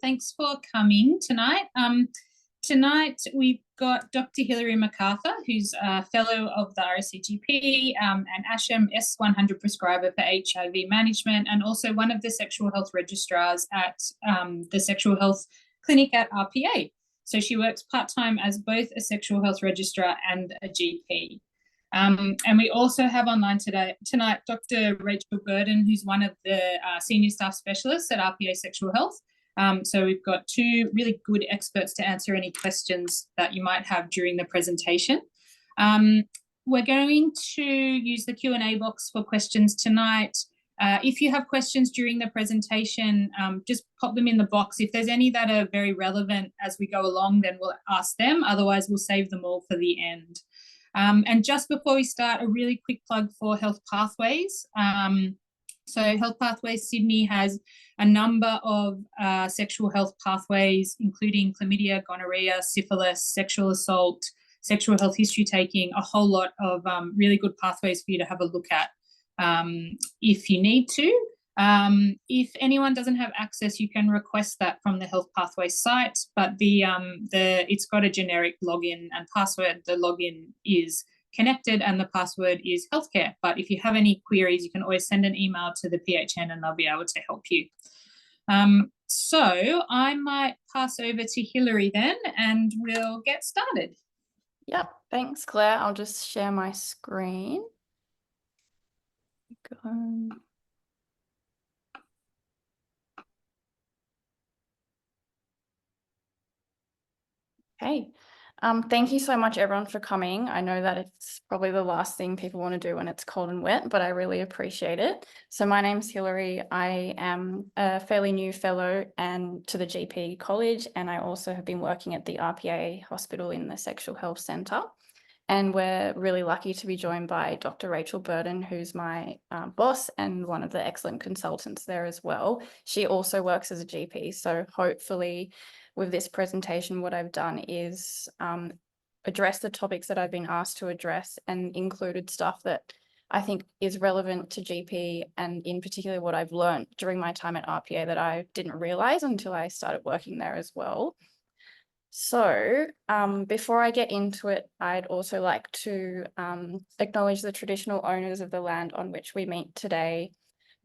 Thanks for coming tonight. Tonight we've got Dr. Hilary McArthur, who's a fellow of the RSCGP and ASHM S100 prescriber for HIV management, and also one of the sexual health registrars at the sexual health clinic at RPA. So she works part-time as both a sexual health registrar and a GP. And we also have online tonight Dr. Rachel Burden, who's one of the senior staff specialists at RPA Sexual Health. So we've got two really good experts to answer any questions that you might have during the presentation. We're going to use the Q&A box for questions tonight. If you have questions during the presentation, just pop them in the box. If there's any that are very relevant as we go along, then we'll ask them. Otherwise, we'll save them all for the end. And just before we start, a really quick plug for Health Pathways. So Health Pathways Sydney has a number of sexual health pathways, including chlamydia, gonorrhea, syphilis, sexual assault, sexual health history taking, a whole lot of really good pathways for you to have a look at if you need to. If anyone doesn't have access, you can request that from the Health Pathways site, but it's got a generic login and password. The login is connected and the password is healthcare. But if you have any queries, you can always send an email to the PHN and they'll be able to help you. So I might pass over to Hilary then and we'll get started. Yep, thanks, Claire. I'll just share my screen. Go. Okay. Thank you so much, everyone, for coming. I know that it's probably the last thing people want to do when it's cold and wet, but I really appreciate it. So my name's Hilary. I am a fairly new fellow to the GP college, and I also have been working at the RPA hospital in the Sexual Health Centre. And we're really lucky to be joined by Dr. Rachel Burden, who's my boss and one of the excellent consultants there as well. She also works as a GP, so hopefully with this presentation, what I've done is address the topics that I've been asked to address and included stuff that I think is relevant to GP and in particular what I've learned during my time at RPA that I didn't realise until I started working there as well. So before I get into it, I'd also like to acknowledge the traditional owners of the land on which we meet today,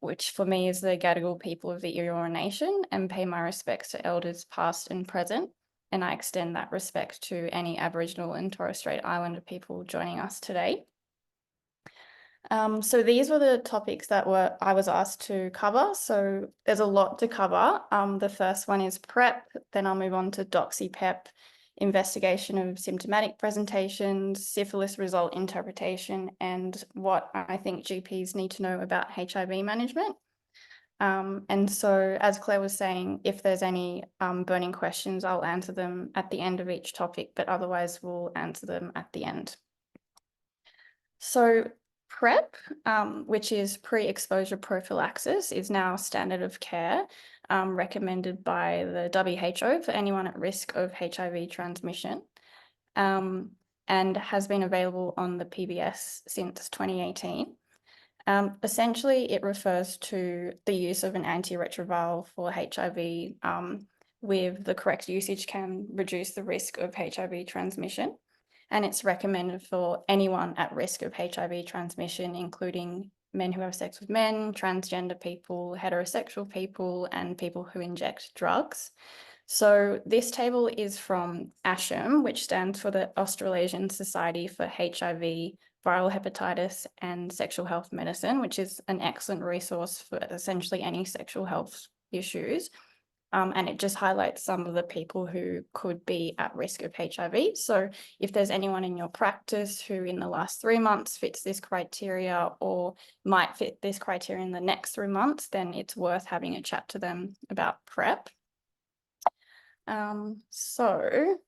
which for me is the Gadigal people of the Eora Nation, and pay my respects to elders past and present. And I extend that respect to any Aboriginal and Torres Strait Islander people joining us today. So these were the topics that I was asked to cover. So there's a lot to cover. The first one is PrEP, then I'll move on to DoxyPEP, investigation of symptomatic presentations, syphilis result interpretation, and what I think GPs need to know about HIV management. And so, as Claire was saying, if there's any burning questions, I'll answer them at the end of each topic, but otherwise we'll answer them at the end. So PrEP, which is pre-exposure prophylaxis, is now standard of care recommended by the WHO for anyone at risk of HIV transmission, and has been available on the PBS since 2018. Essentially, it refers to the use of an antiretroviral for HIV with the correct usage can reduce the risk of HIV transmission. And it's recommended for anyone at risk of HIV transmission, including men who have sex with men, transgender people, heterosexual people, and people who inject drugs. So this table is from ASHM, which stands for the Australasian Society for HIV, Viral Hepatitis and Sexual Health Medicine, which is an excellent resource for essentially any sexual health issues. And it just highlights some of the people who could be at risk of HIV. So if there's anyone in your practice who in the last 3 months fits this criteria or might fit this criteria in the next 3 months, then it's worth having a chat to them about PrEP. So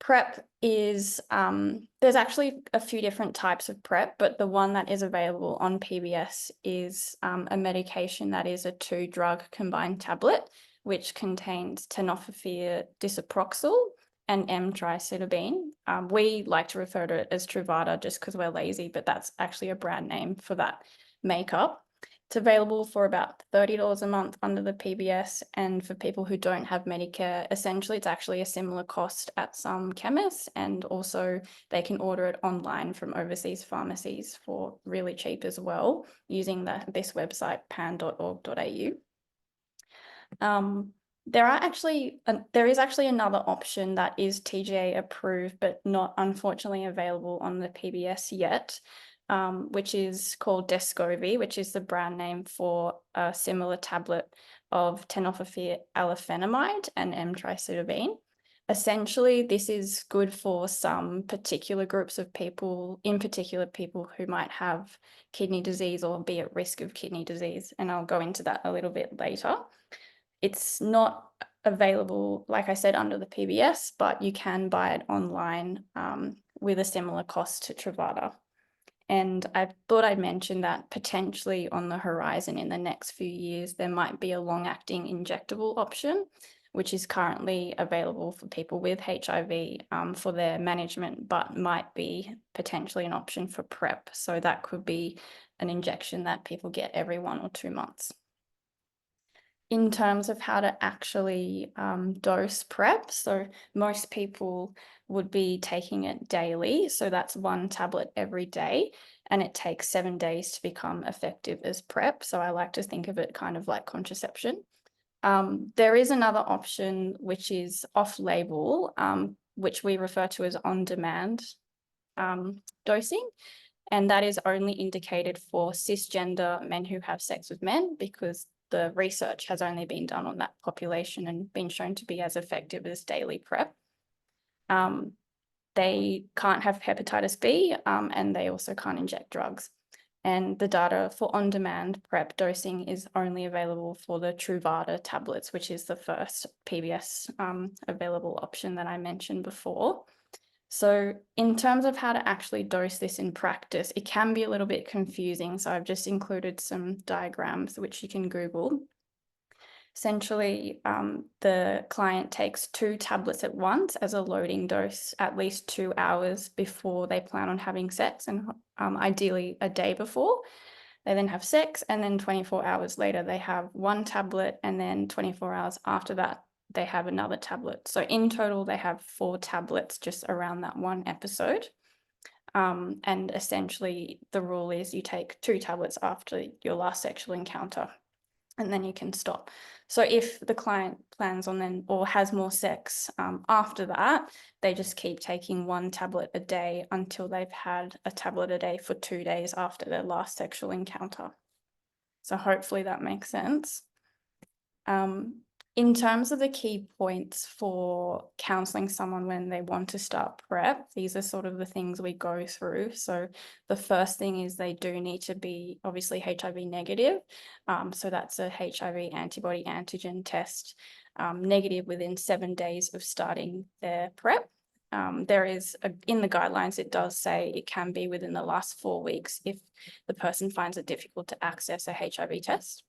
PrEP is, there's actually a few different types of PrEP, but the one that is available on PBS is a medication that is a 2-drug combined tablet, which contains tenofovir disoproxil and M-triacetabine. We like to refer to it as Truvada just because we're lazy, but that's actually a brand name for that makeup. It's available for about $30 a month under the PBS, and for people who don't have Medicare, essentially it's actually a similar cost at some chemists, and also they can order it online from overseas pharmacies for really cheap as well, using this website, pan.org.au. There is actually another option that is TGA approved, but not unfortunately available on the PBS yet, which is called Descovy, which is the brand name for a similar tablet of tenofovir alafenamide and M-tricidovine. Essentially, this is good for some particular groups of people, in particular people who might have kidney disease or be at risk of kidney disease, and I'll go into that a little bit later. It's not available, like I said, under the PBS, but you can buy it online with a similar cost to Truvada. And I thought I'd mention that potentially on the horizon in the next few years, there might be a long-acting injectable option, which is currently available for people with HIV for their management, but might be potentially an option for PrEP. So that could be an injection that people get every 1 or 2 months. In terms of how to actually dose PrEP, so most people would be taking it daily. So that's 1 tablet every day, and it takes 7 days to become effective as PrEP. So I like to think of it kind of like contraception. There is another option, which is off-label, which we refer to as on-demand dosing. And that is only indicated for cisgender men who have sex with men, because the research has only been done on that population and been shown to be as effective as daily PrEP. They can't have hepatitis B, and they also can't inject drugs. And the data for on-demand PrEP dosing is only available for the Truvada tablets, which is the first PBS available option that I mentioned before. So in terms of how to actually dose this in practice, it can be a little bit confusing. So I've just included some diagrams which you can Google. Essentially, the client takes 2 tablets at once as a loading dose at least 2 hours before they plan on having sex, and ideally a day before. They then have sex, and then 24 hours later they have 1 tablet, and then 24 hours after that they have another tablet. So in total, they have 4 tablets just around that 1 episode. And essentially the rule is you take 2 tablets after your last sexual encounter, and then you can stop. So if the client plans on then, or has more sex after that, they just keep taking 1 tablet a day until they've had a tablet a day for 2 days after their last sexual encounter. So hopefully that makes sense. In terms of the key points for counselling someone when they want to start PrEP, these are sort of the things we go through. So the first thing is they do need to be obviously HIV negative. So that's a HIV antibody antigen test, negative within 7 days of starting their PrEP. There is, in the guidelines, it does say it can be within the last 4 weeks if the person finds it difficult to access a HIV test.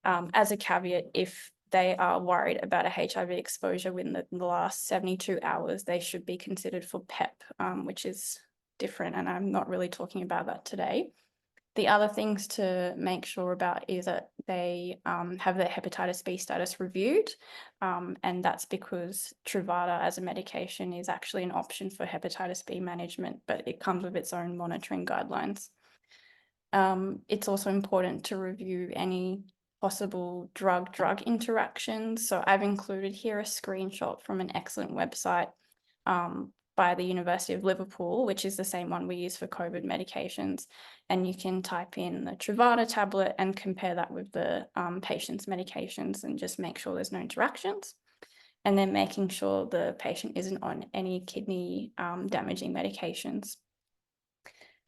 As a caveat, if they are worried about a HIV exposure within the last 72 hours, they should be considered for PEP, which is different, and I'm not really talking about that today. The other things to make sure about is that they have their hepatitis B status reviewed, and that's because Truvada as a medication is actually an option for hepatitis B management, but it comes with its own monitoring guidelines. It's also important to review any possible drug-drug interactions. So I've included here a screenshot from an excellent website by the University of Liverpool, which is the same one we use for COVID medications. And you can type in the Truvada tablet and compare that with the patient's medications and just make sure there's no interactions. And then making sure the patient isn't on any kidney damaging medications.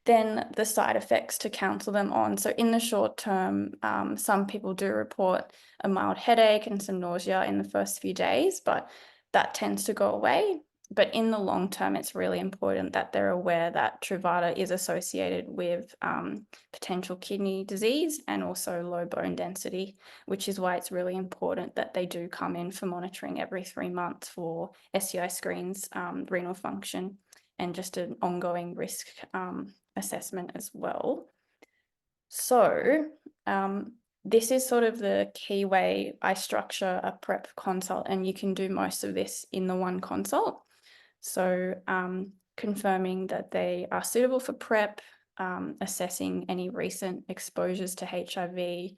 Then the side effects to counsel them on. So in the short term, some people do report a mild headache and some nausea in the first few days, but that tends to go away. But in the long term, it's really important that they're aware that Truvada is associated with potential kidney disease and also low bone density, which is why it's really important that they do come in for monitoring every 3 months for STI screens, renal function, and just an ongoing risk assessment as well. So this is sort of the key way I structure a PrEP consult, and you can do most of this in the one consult. So confirming that they are suitable for PrEP, assessing any recent exposures to HIV,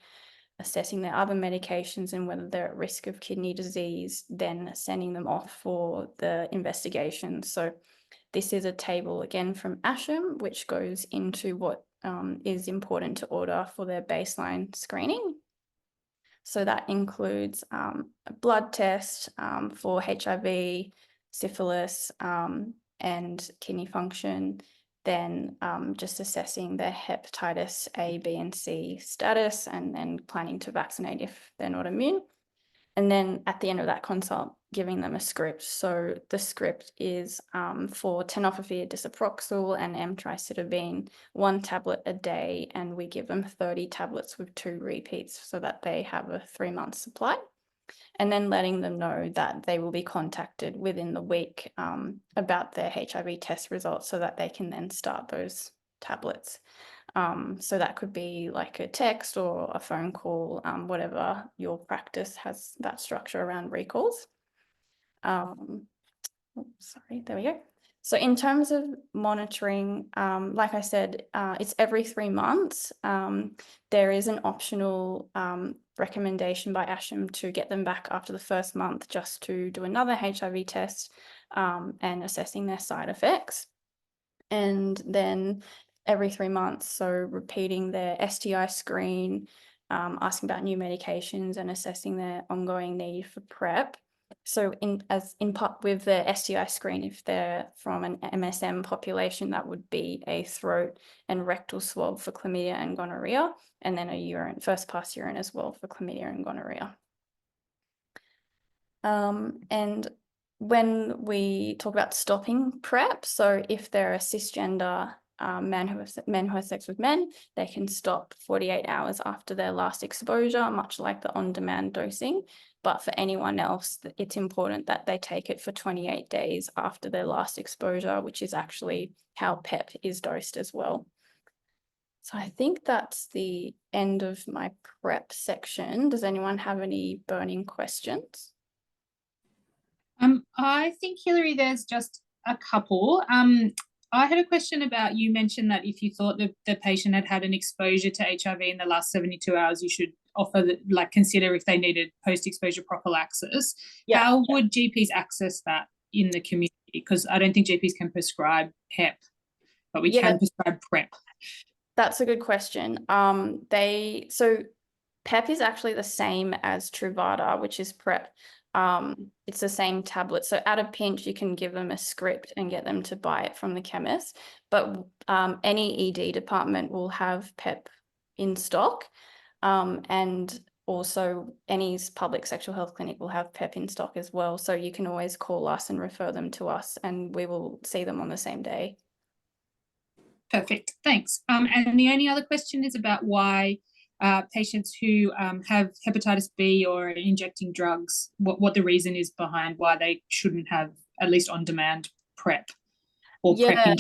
assessing their other medications and whether they're at risk of kidney disease, then sending them off for the investigation. So this is a table again from ASHM, which goes into what is important to order for their baseline screening. So that includes a blood test for HIV, syphilis, and kidney function, then just assessing their hepatitis A, B, and C status, and then planning to vaccinate if they're not immune. And then at the end of that consult, giving them a script. So the script is for tenofovir disoproxil and emtricitabine, 1 tablet a day, and we give them 30 tablets with 2 repeats so that they have a 3-month supply. And then letting them know that they will be contacted within the week about their HIV test results so that they can then start those tablets. So that could be like a text or a phone call, whatever your practice has that structure around recalls. Sorry, there we go. So in terms of monitoring, like I said, it's every 3 months. There is an optional recommendation by ASHM to get them back after the 1st month just to do another HIV test and assessing their side effects. And then every 3 months, so repeating their STI screen, asking about new medications and assessing their ongoing need for PrEP. So in part with the STI screen, if they're from an MSM population, that would be a throat and rectal swab for chlamydia and gonorrhea, and then a first pass urine as well for chlamydia and gonorrhea. And when we talk about stopping PrEP, so if they're a cisgender men who have sex with men, they can stop 48 hours after their last exposure, much like the on-demand dosing. But for anyone else, it's important that they take it for 28 days after their last exposure, which is actually how PEP is dosed as well. So I think that's the end of my PrEP section. Does anyone have any burning questions? I think, Hilary, there's just a couple. I had a question about, you mentioned that if you thought that the patient had had an exposure to HIV in the last 72 hours, you should consider if they needed post-exposure prophylaxis. Yeah. How would GPs access that in the community? Because I don't think GPs can prescribe PEP, but we can prescribe PrEP. That's a good question. So PEP is actually the same as Truvada, which is PrEP. It's the same tablet. So at a pinch, you can give them a script and get them to buy it from the chemist. But any ED department will have PEP in stock. And also any public sexual health clinic will have PEP in stock as well. So you can always call us and refer them to us, and we will see them on the same day. Perfect, thanks. And the only other question is about why patients who have hepatitis B or are injecting drugs, what the reason is behind why they shouldn't have at least on-demand PrEP or PrEP.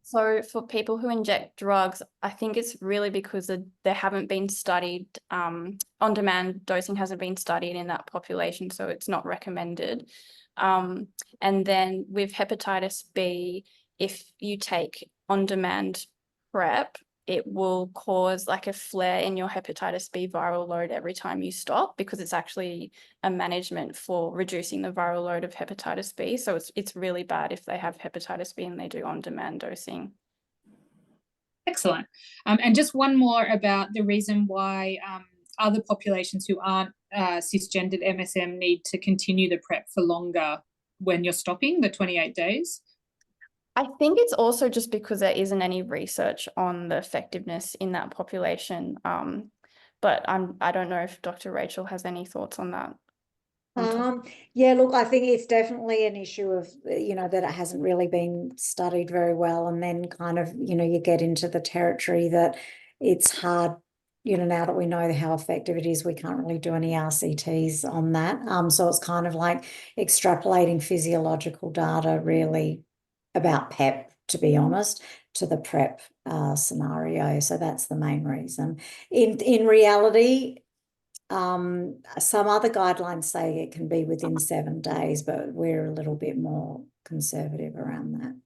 So for people who inject drugs, I think it's really because they haven't been studied, on-demand dosing hasn't been studied in that population, so it's not recommended. And then with hepatitis B, if you take on-demand PrEP, it will cause like a flare in your hepatitis B viral load every time you stop, because it's actually a management for reducing the viral load of hepatitis B. So it's really bad if they have hepatitis B and they do on-demand dosing. Excellent. And just one more about the reason why other populations who aren't cisgendered MSM need to continue the PrEP for longer when you're stopping the 28 days. I think it's also just because there isn't any research on the effectiveness in that population. But I don't know if Dr. Rachel has any thoughts on that. Yeah, look, I think it's definitely an issue of, that it hasn't really been studied very well. And then kind of, you get into the territory that it's hard, now that we know how effective it is, we can't really do any RCTs on that. So it's kind of like extrapolating physiological data really about PEP, to be honest. to the PrEP scenario. So that's the main reason. In reality, some other guidelines say it can be within 7 days, but we're a little bit more conservative around that.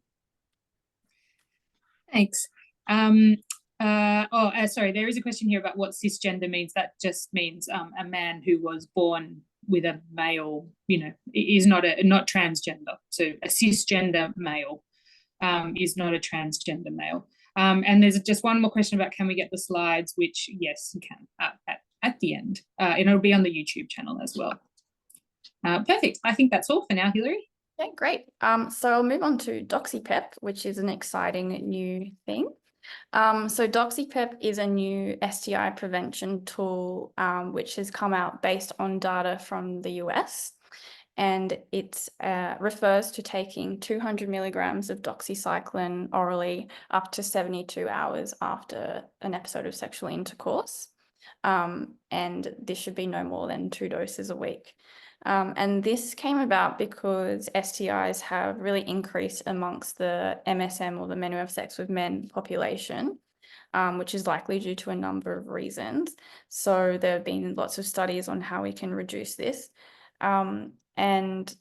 Thanks. Sorry, there is a question here about what cisgender means. That just means a man who was born with a male, is not transgender. So a cisgender male is not a transgender male. And there's just one more question about, can we get the slides, which yes, you can at the end. And it'll be on the YouTube channel as well. Perfect. I think that's all for now, Hilary. Okay, great. So I'll move on to DoxyPEP, which is an exciting new thing. So DoxyPEP is a new STI prevention tool, which has come out based on data from the US. And it refers to taking 200 milligrams of doxycycline orally up to 72 hours after an episode of sexual intercourse. And this should be no more than 2 doses a week. And this came about because STIs have really increased amongst the MSM, or the men who have sex with men population, which is likely due to a number of reasons. So there have been lots of studies on how we can reduce this. And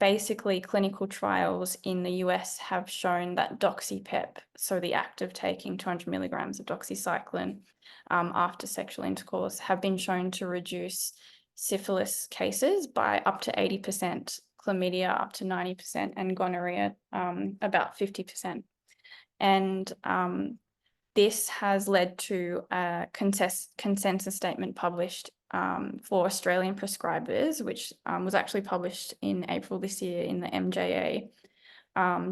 basically clinical trials in the US have shown that DoxyPEP, so the act of taking 200 milligrams of doxycycline after sexual intercourse, have been shown to reduce syphilis cases by up to 80%, chlamydia up to 90%, and gonorrhea about 50%. And this has led to a consensus statement published for Australian prescribers, which was actually published in April this year in the MJA,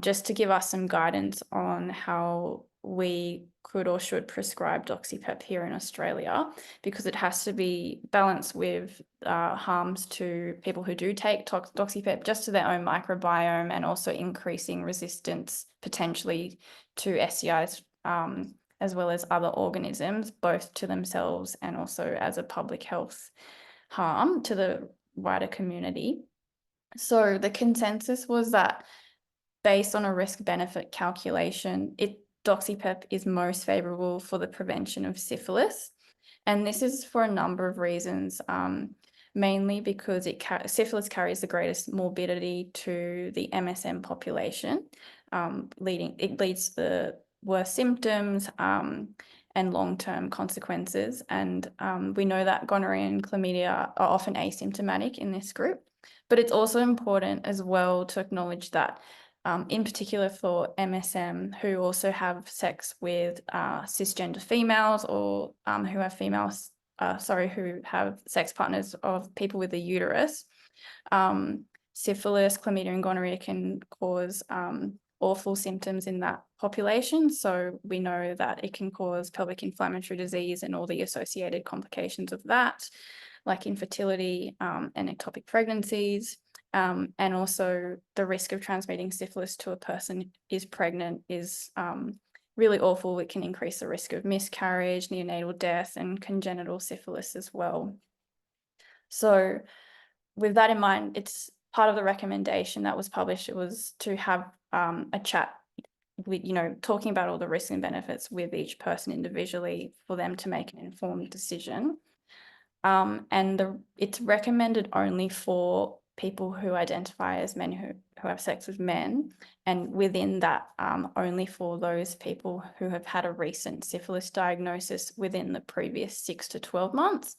just to give us some guidance on how we could or should prescribe DoxyPEP here in Australia, because it has to be balanced with harms to people who do take DoxyPEP, just to their own microbiome, and also increasing resistance potentially to STIs, as well as other organisms, both to themselves and also as a public health harm to the wider community. So the consensus was that, based on a risk-benefit calculation, DoxyPEP is most favourable for the prevention of syphilis. And this is for a number of reasons, mainly because syphilis carries the greatest morbidity to the MSM population, it leads to the worst symptoms and long-term consequences. And we know that gonorrhea and chlamydia are often asymptomatic in this group. But it's also important as well to acknowledge that in particular for MSM, who also have sex with cisgender females, or who have who have sex partners of people with a uterus, syphilis, chlamydia, and gonorrhea can cause awful symptoms in that population. So we know that it can cause pelvic inflammatory disease and all the associated complications of that, like infertility and ectopic pregnancies. And also the risk of transmitting syphilis to a person is pregnant is really awful. It can increase the risk of miscarriage, neonatal death, and congenital syphilis as well. So with that in mind, it's part of the recommendation that was published. It was to have a chat with, talking about all the risks and benefits with each person individually for them to make an informed decision. And it's recommended only for people who identify as men who have sex with men, and within that, only for those people who have had a recent syphilis diagnosis within the previous 6 to 12 months,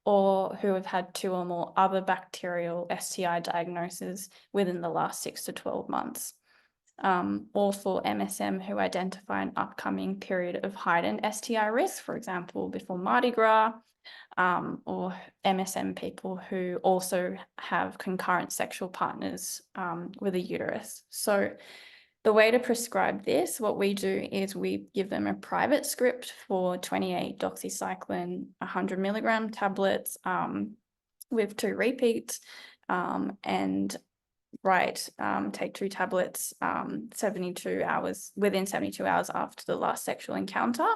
or who have had 2 or more other bacterial STI diagnoses within the last 6 to 12 months. Or for MSM who identify an upcoming period of heightened STI risk, for example, before Mardi Gras, or MSM people who also have concurrent sexual partners with a uterus. So the way to prescribe this, what we do is we give them a private script for 28 doxycycline 100 milligram tablets with 2 repeats, and take 2 tablets 72 hours, within 72 hours after the last sexual encounter,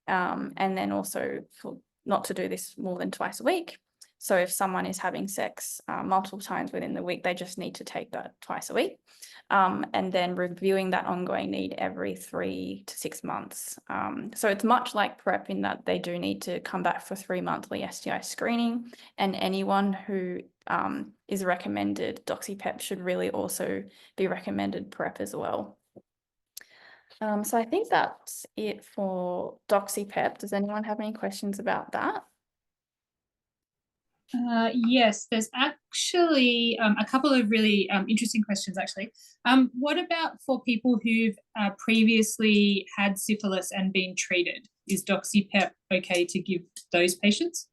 and then also not to do this more than twice a week. So if someone is having sex multiple times within the week, they just need to take that twice a week. And then reviewing that ongoing need every 3 to 6 months. So it's much like PrEP in that they do need to come back for 3 monthly STI screening, and anyone who is recommended DoxyPEP should really also be recommended PrEP as well. So I think that's it for DoxyPEP. Does anyone have any questions about that? Yes, there's actually a couple of really interesting questions, actually. What about for people who've previously had syphilis and been treated? Is DoxyPEP okay to give those patients?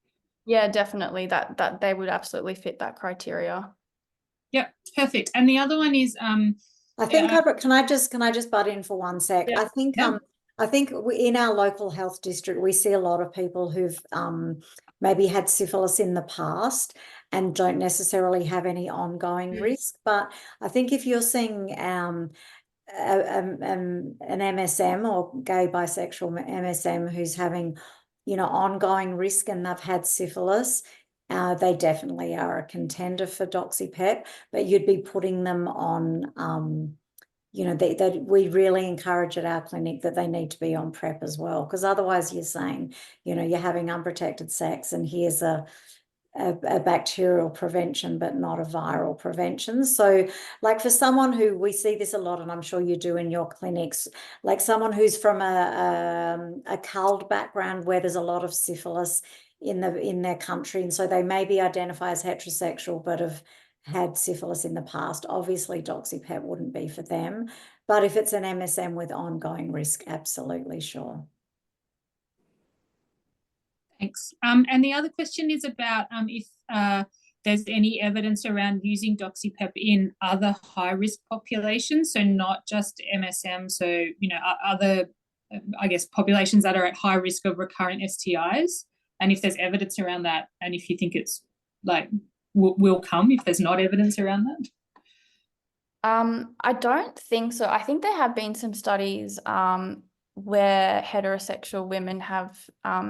Yeah, definitely. That they would absolutely fit that criteria. Yep, perfect. And the other one is I think can I just butt in for 1 sec? Yeah, I think in our local health district we see a lot of people who've maybe had syphilis in the past and don't necessarily have any ongoing risk. But I think if you're seeing an MSM or gay bisexual MSM who's having, ongoing risk and they've had syphilis, they definitely are a contender for DoxyPEP, but you'd be putting them on, we really encourage at our clinic that they need to be on PrEP as well, because otherwise you're saying, you're having unprotected sex and here's a bacterial prevention, but not a viral prevention. So like for someone who, we see this a lot, and I'm sure you do in your clinics, like someone who's from a CALD background where there's a lot of syphilis in their country, and so they maybe identify as heterosexual but have had syphilis in the past, obviously DoxyPEP wouldn't be for them. But if it's an MSM with ongoing risk, absolutely, sure. Thanks. And the other question is about if there's any evidence around using DoxyPEP in other high-risk populations, so not just MSM, so, other, I guess, populations that are at high risk of recurrent STIs, and if there's evidence around that, and if you think it's like will come if there's not evidence around that? I don't think so. I think there have been some studies where heterosexual women have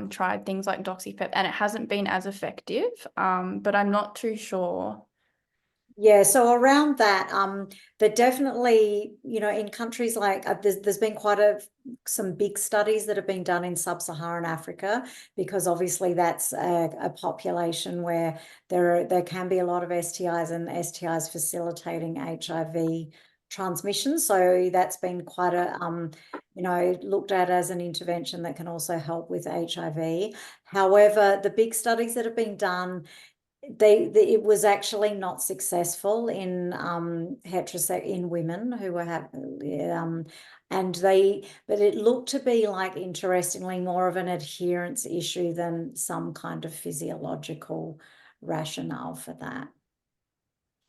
tried things like DoxyPEP and it hasn't been as effective, but I'm not too sure. Yeah, so around that, but definitely, in countries like there's been some big studies that have been done in sub-Saharan Africa, because obviously that's a population where there can be a lot of STIs and STIs facilitating HIV transmission. So that's been quite a looked at as an intervention that can also help with HIV. However, the big studies that have been done, it was actually not successful in in women who were having but it looked to be like, interestingly, more of an adherence issue than some kind of physiological rationale for that.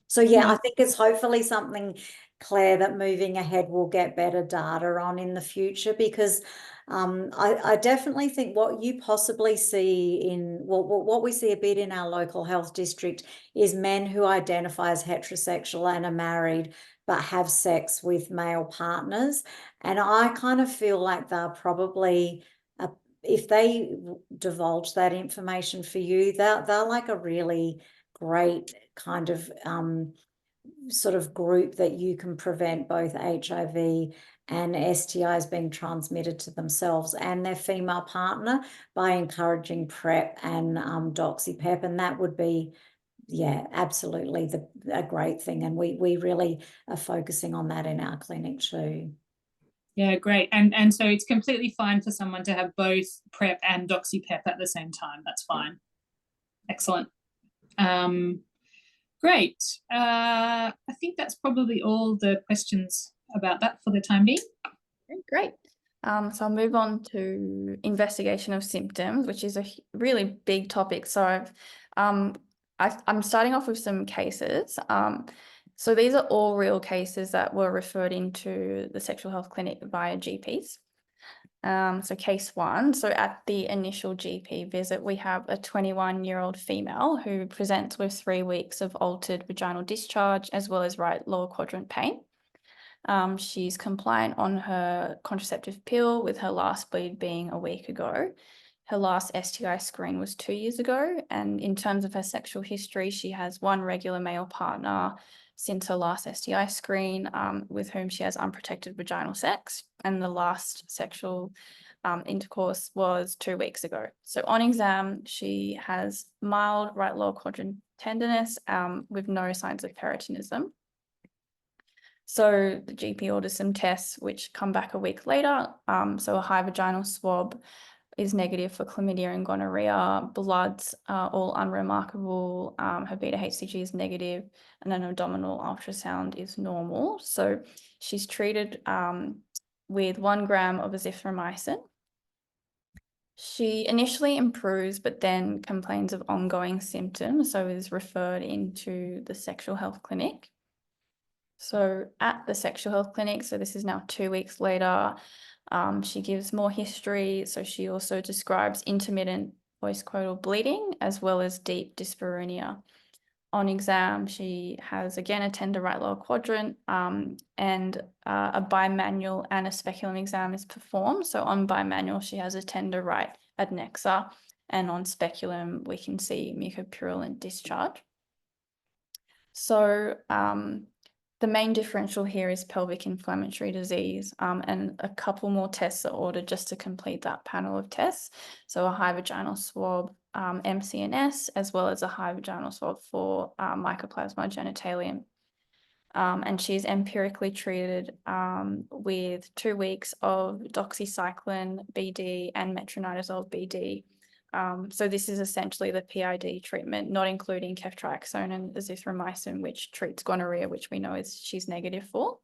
So yeah, I think it's hopefully something, Claire, that moving ahead we'll get better data on in the future, because I definitely think what you possibly see what we see a bit in our local health district is men who identify as heterosexual and are married but have sex with male partners. And I kind of feel like they're probably, if they divulge that information for you, they're like a really great kind of sort of group that you can prevent both HIV and STIs being transmitted to themselves and their female partner by encouraging PrEP and DoxyPEP. And that would be, yeah, absolutely a great thing. And we really are focusing on that in our clinic too. Yeah, great. And so it's completely fine for someone to have both PrEP and DoxyPEP at the same time. That's fine. Excellent. Great. I think that's probably all the questions about that for the time being. Great. So I'll move on to investigation of symptoms, which is a really big topic. So I'm starting off with some cases. So these are all real cases that were referred into the sexual health clinic via GPs. So case 1, so at the initial GP visit, we have a 21-year-old female who presents with 3 weeks of altered vaginal discharge as well as right lower quadrant pain. She's compliant on her contraceptive pill, with her last bleed being a week ago. Her last STI screen was 2 years ago. And in terms of her sexual history, she has one regular male partner since her last STI screen, with whom she has unprotected vaginal sex. And the last sexual intercourse was 2 weeks ago. So on exam, she has mild right lower quadrant tenderness with no signs of peritonism. So the GP orders some tests which come back a week later. So a high vaginal swab is negative for chlamydia and gonorrhea. Bloods are all unremarkable. Her beta HCG is negative, and an abdominal ultrasound is normal. So she's treated with 1 gram of azithromycin. She initially improves, but then complains of ongoing symptoms, so is referred into the sexual health clinic. So at the sexual health clinic, so this is now 2 weeks later, she gives more history. So she also describes intermittent postcoital bleeding as well as deep dyspareunia. On exam, she has again a tender right lower quadrant, and a bimanual and a speculum exam is performed. So on bimanual, she has a tender right adnexa, and on speculum, we can see mucopurulent discharge. So the main differential here is pelvic inflammatory disease, and a couple more tests are ordered just to complete that panel of tests. So a high vaginal swab, MCNS, as well as a high vaginal swab for Mycoplasma genitalium. And she's empirically treated with 2 weeks of doxycycline BD and metronidazole BD. So this is essentially the PID treatment, not including ceftriaxone and azithromycin, which treats gonorrhea, which we know she's negative for.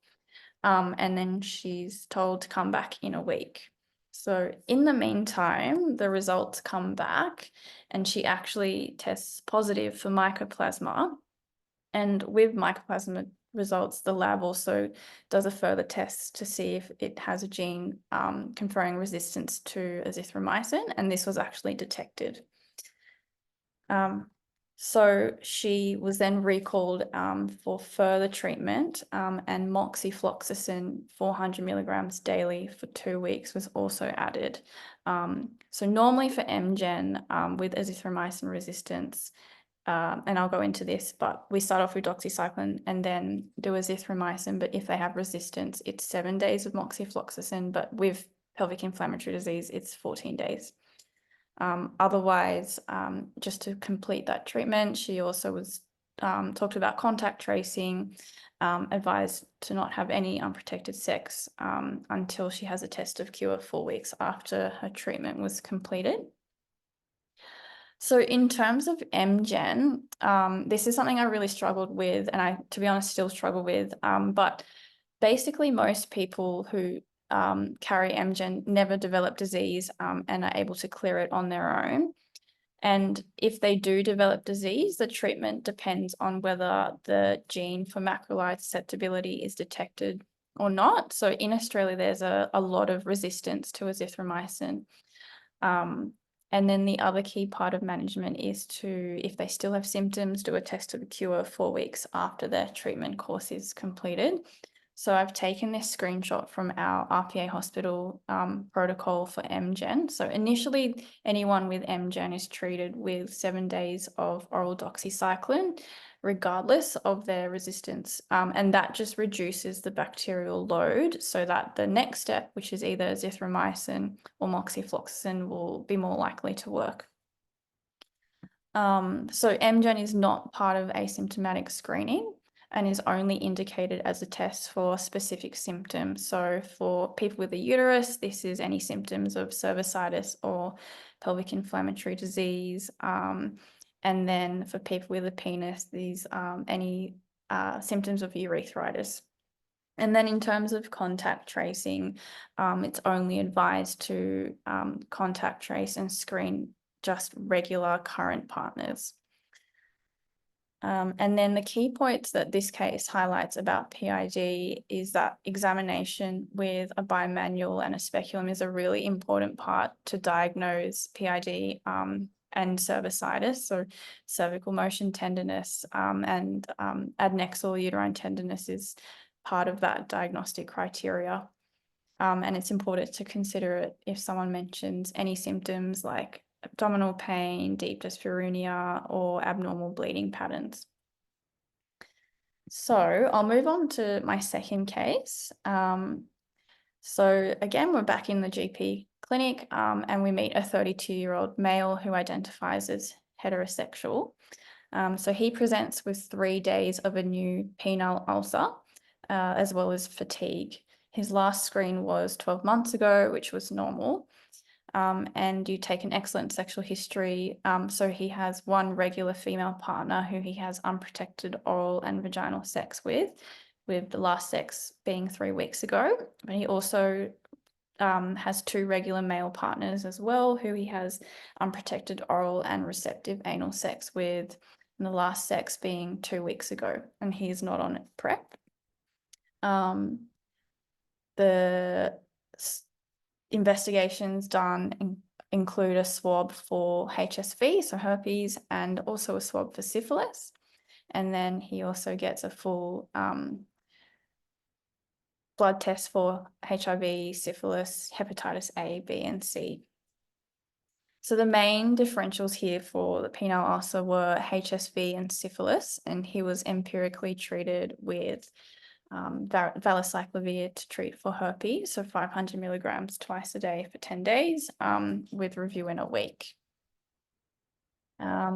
And then she's told to come back in a week. So in the meantime, the results come back and she actually tests positive for Mycoplasma. And with Mycoplasma results, the lab also does a further test to see if it has a gene conferring resistance to azithromycin, and this was actually detected. So she was then recalled for further treatment, and moxifloxacin 400 milligrams daily for 2 weeks was also added. So normally for MGen with azithromycin resistance, and I'll go into this, but we start off with doxycycline and then do azithromycin. But if they have resistance, it's 7 days of moxifloxacin, but with pelvic inflammatory disease, it's 14 days. Otherwise, just to complete that treatment, she also was talked about contact tracing, advised to not have any unprotected sex until she has a test of cure 4 weeks after her treatment was completed. So in terms of MGen, this is something I really struggled with, and I, to be honest, still struggle with. But basically most people who carry MGen never develop disease and are able to clear it on their own. And if they do develop disease, the treatment depends on whether the gene for macrolide susceptibility is detected or not. So in Australia, there's a lot of resistance to azithromycin. And then the other key part of management is to, if they still have symptoms, do a test of cure 4 weeks after their treatment course is completed. So I've taken this screenshot from our RPA hospital protocol for MGen. So initially, anyone with MGen is treated with 7 days of oral doxycycline, regardless of their resistance. And that just reduces the bacterial load so that the next step, which is either azithromycin or moxifloxacin, will be more likely to work. So MGen is not part of asymptomatic screening and is only indicated as a test for specific symptoms. So for people with a uterus, this is any symptoms of cervicitis or pelvic inflammatory disease. And then for people with a penis, these any symptoms of urethritis. And then in terms of contact tracing, it's only advised to contact trace and screen just regular current partners. And then the key points that this case highlights about PID is that examination with a bimanual and a speculum is a really important part to diagnose PID and cervicitis, so cervical motion tenderness and adnexal uterine tenderness is part of that diagnostic criteria. And it's important to consider it if someone mentions any symptoms like abdominal pain, deep dyspareunia, or abnormal bleeding patterns. So I'll move on to my second case. So again, we're back in the GP clinic and we meet a 32-year-old male who identifies as heterosexual. So he presents with 3 days of a new penile ulcer, as well as fatigue. His last screen was 12 months ago, which was normal. And you take an excellent sexual history. So he has one regular female partner who he has unprotected oral and vaginal sex with the last sex being 3 weeks ago. But he also has 2 regular male partners as well, who he has unprotected oral and receptive anal sex with, and the last sex being 2 weeks ago, and he's not on PrEP. The investigations done include a swab for HSV, so herpes, and also a swab for syphilis. And then he also gets a full blood test for HIV, syphilis, hepatitis A, B, and C. So the main differentials here for the penile ulcer were HSV and syphilis, and he was empirically treated with valacyclovir to treat for herpes, so 500 milligrams twice a day for 10 days, with review in a week.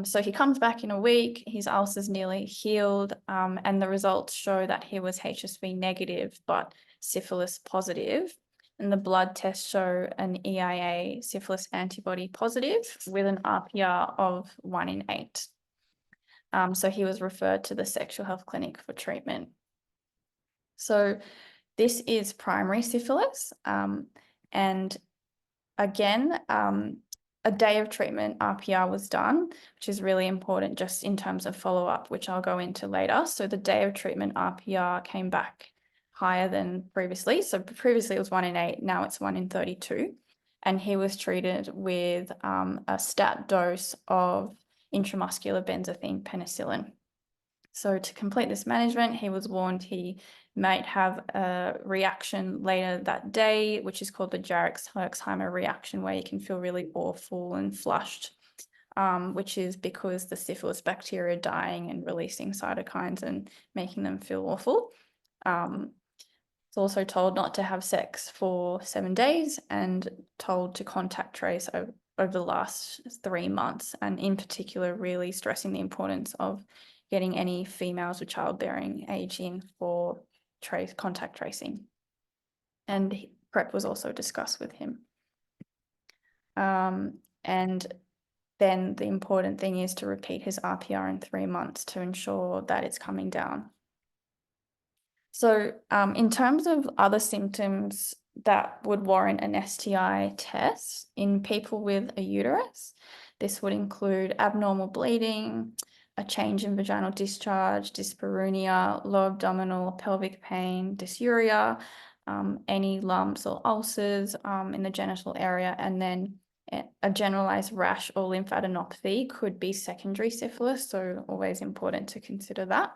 So he comes back in a week, his ulcer's nearly healed, and the results show that he was HSV negative, but syphilis positive. And the blood tests show an EIA syphilis antibody positive with an RPR of 1 in 8. So he was referred to the sexual health clinic for treatment. So this is primary syphilis. And again, a day of treatment RPR was done, which is really important just in terms of follow-up, which I'll go into later. So the day of treatment RPR came back higher than previously. So previously it was 1 in 8, now it's 1 in 32. And he was treated with a stat dose of intramuscular benzathine penicillin. So to complete this management, he was warned he might have a reaction later that day, which is called the Jareks-Herxheimer reaction, where you can feel really awful and flushed, which is because the syphilis bacteria are dying and releasing cytokines and making them feel awful. It's also told not to have sex for 7 days and told to contact trace over the last 3 months, and in particular really stressing the importance of getting any females with childbearing age in for contact tracing. And PrEP was also discussed with him. And then the important thing is to repeat his RPR in 3 months to ensure that it's coming down. So in terms of other symptoms that would warrant an STI test in people with a uterus, this would include abnormal bleeding, a change in vaginal discharge, dyspareunia, low abdominal or pelvic pain, dysuria, any lumps or ulcers in the genital area, and then a generalized rash or lymphadenopathy could be secondary syphilis, so always important to consider that.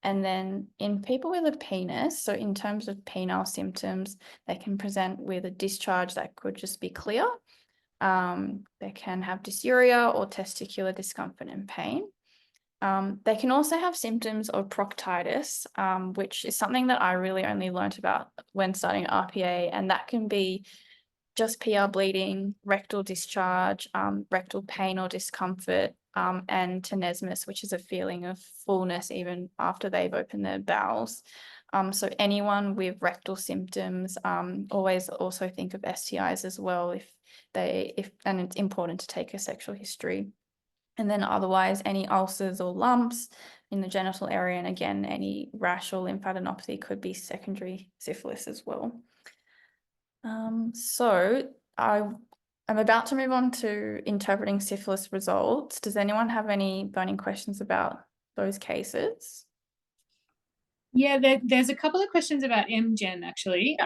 And then in people with a penis, so in terms of penile symptoms, they can present with a discharge that could just be clear. They can have dysuria or testicular discomfort and pain. They can also have symptoms of proctitis, which is something that I really only learnt about when studying RPA, and that can be just PR bleeding, rectal discharge, rectal pain or discomfort, and tenesmus, which is a feeling of fullness even after they've opened their bowels. So anyone with rectal symptoms, always also think of STIs as well and it's important to take a sexual history. And then otherwise, any ulcers or lumps in the genital area, and again, any rash or lymphadenopathy could be secondary syphilis as well. So I'm about to move on to interpreting syphilis results. Does anyone have any burning questions about those cases? Yeah, there's a couple of questions about MGen actually.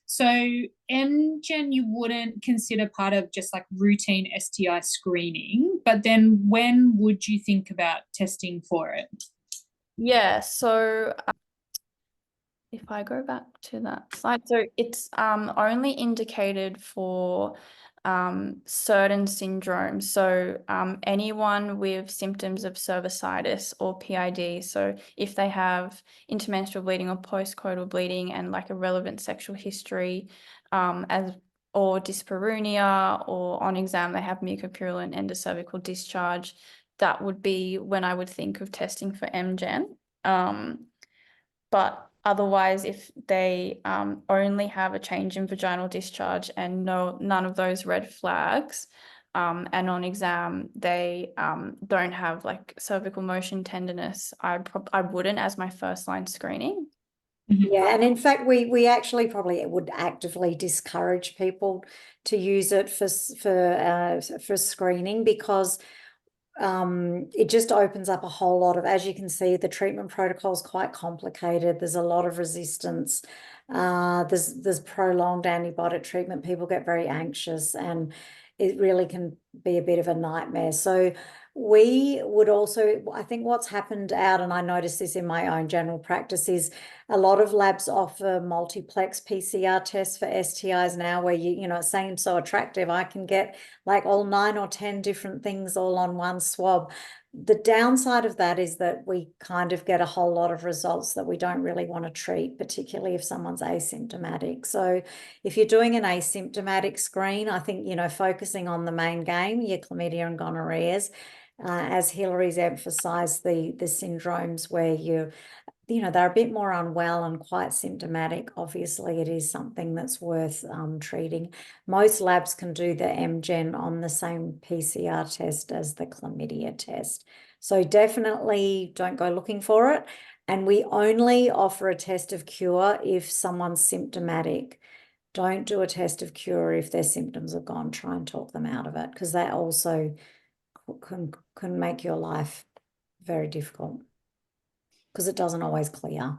So MGen you wouldn't consider part of just like routine STI screening, but then when would you think about testing for it? Yeah, so if I go back to that slide, so it's only indicated for certain syndromes. So anyone with symptoms of cervicitis or PID. So if they have intermenstrual bleeding or postcoital bleeding and like a relevant sexual history, or dyspareunia, or on exam they have mucopurulent endocervical discharge, that would be when I would think of testing for MGen. But otherwise, if they only have a change in vaginal discharge and none of those red flags, and on exam they don't have like cervical motion tenderness, I wouldn't as my first line screening. Yeah, and in fact, we actually probably would actively discourage people to use it for screening, because it just opens up a whole lot of, as you can see, the treatment protocol is quite complicated. There's a lot of resistance. There's prolonged antibiotic treatment. People get very anxious, and it really can be a bit of a nightmare. So we would also, I think what's happened out, and I noticed this in my own general practice, is a lot of labs offer multiplex PCR tests for STIs now, where you know, it's saying so attractive, I can get like all 9 or 10 different things all on one swab. The downside of that is that we kind of get a whole lot of results that we don't really want to treat, particularly if someone's asymptomatic. So if you're doing an asymptomatic screen, I think, you know, focusing on the main game, your chlamydia and gonorrheas, as Hillary's emphasised, the syndromes where you know, they're a bit more unwell and quite symptomatic. Obviously, it is something that's worth treating. Most labs can do the MGen on the same PCR test as the chlamydia test. So definitely don't go looking for it. And we only offer a test of cure if someone's symptomatic. Don't do a test of cure if their symptoms are gone. Try and talk them out of it, because that also can make your life very difficult, because it doesn't always clear.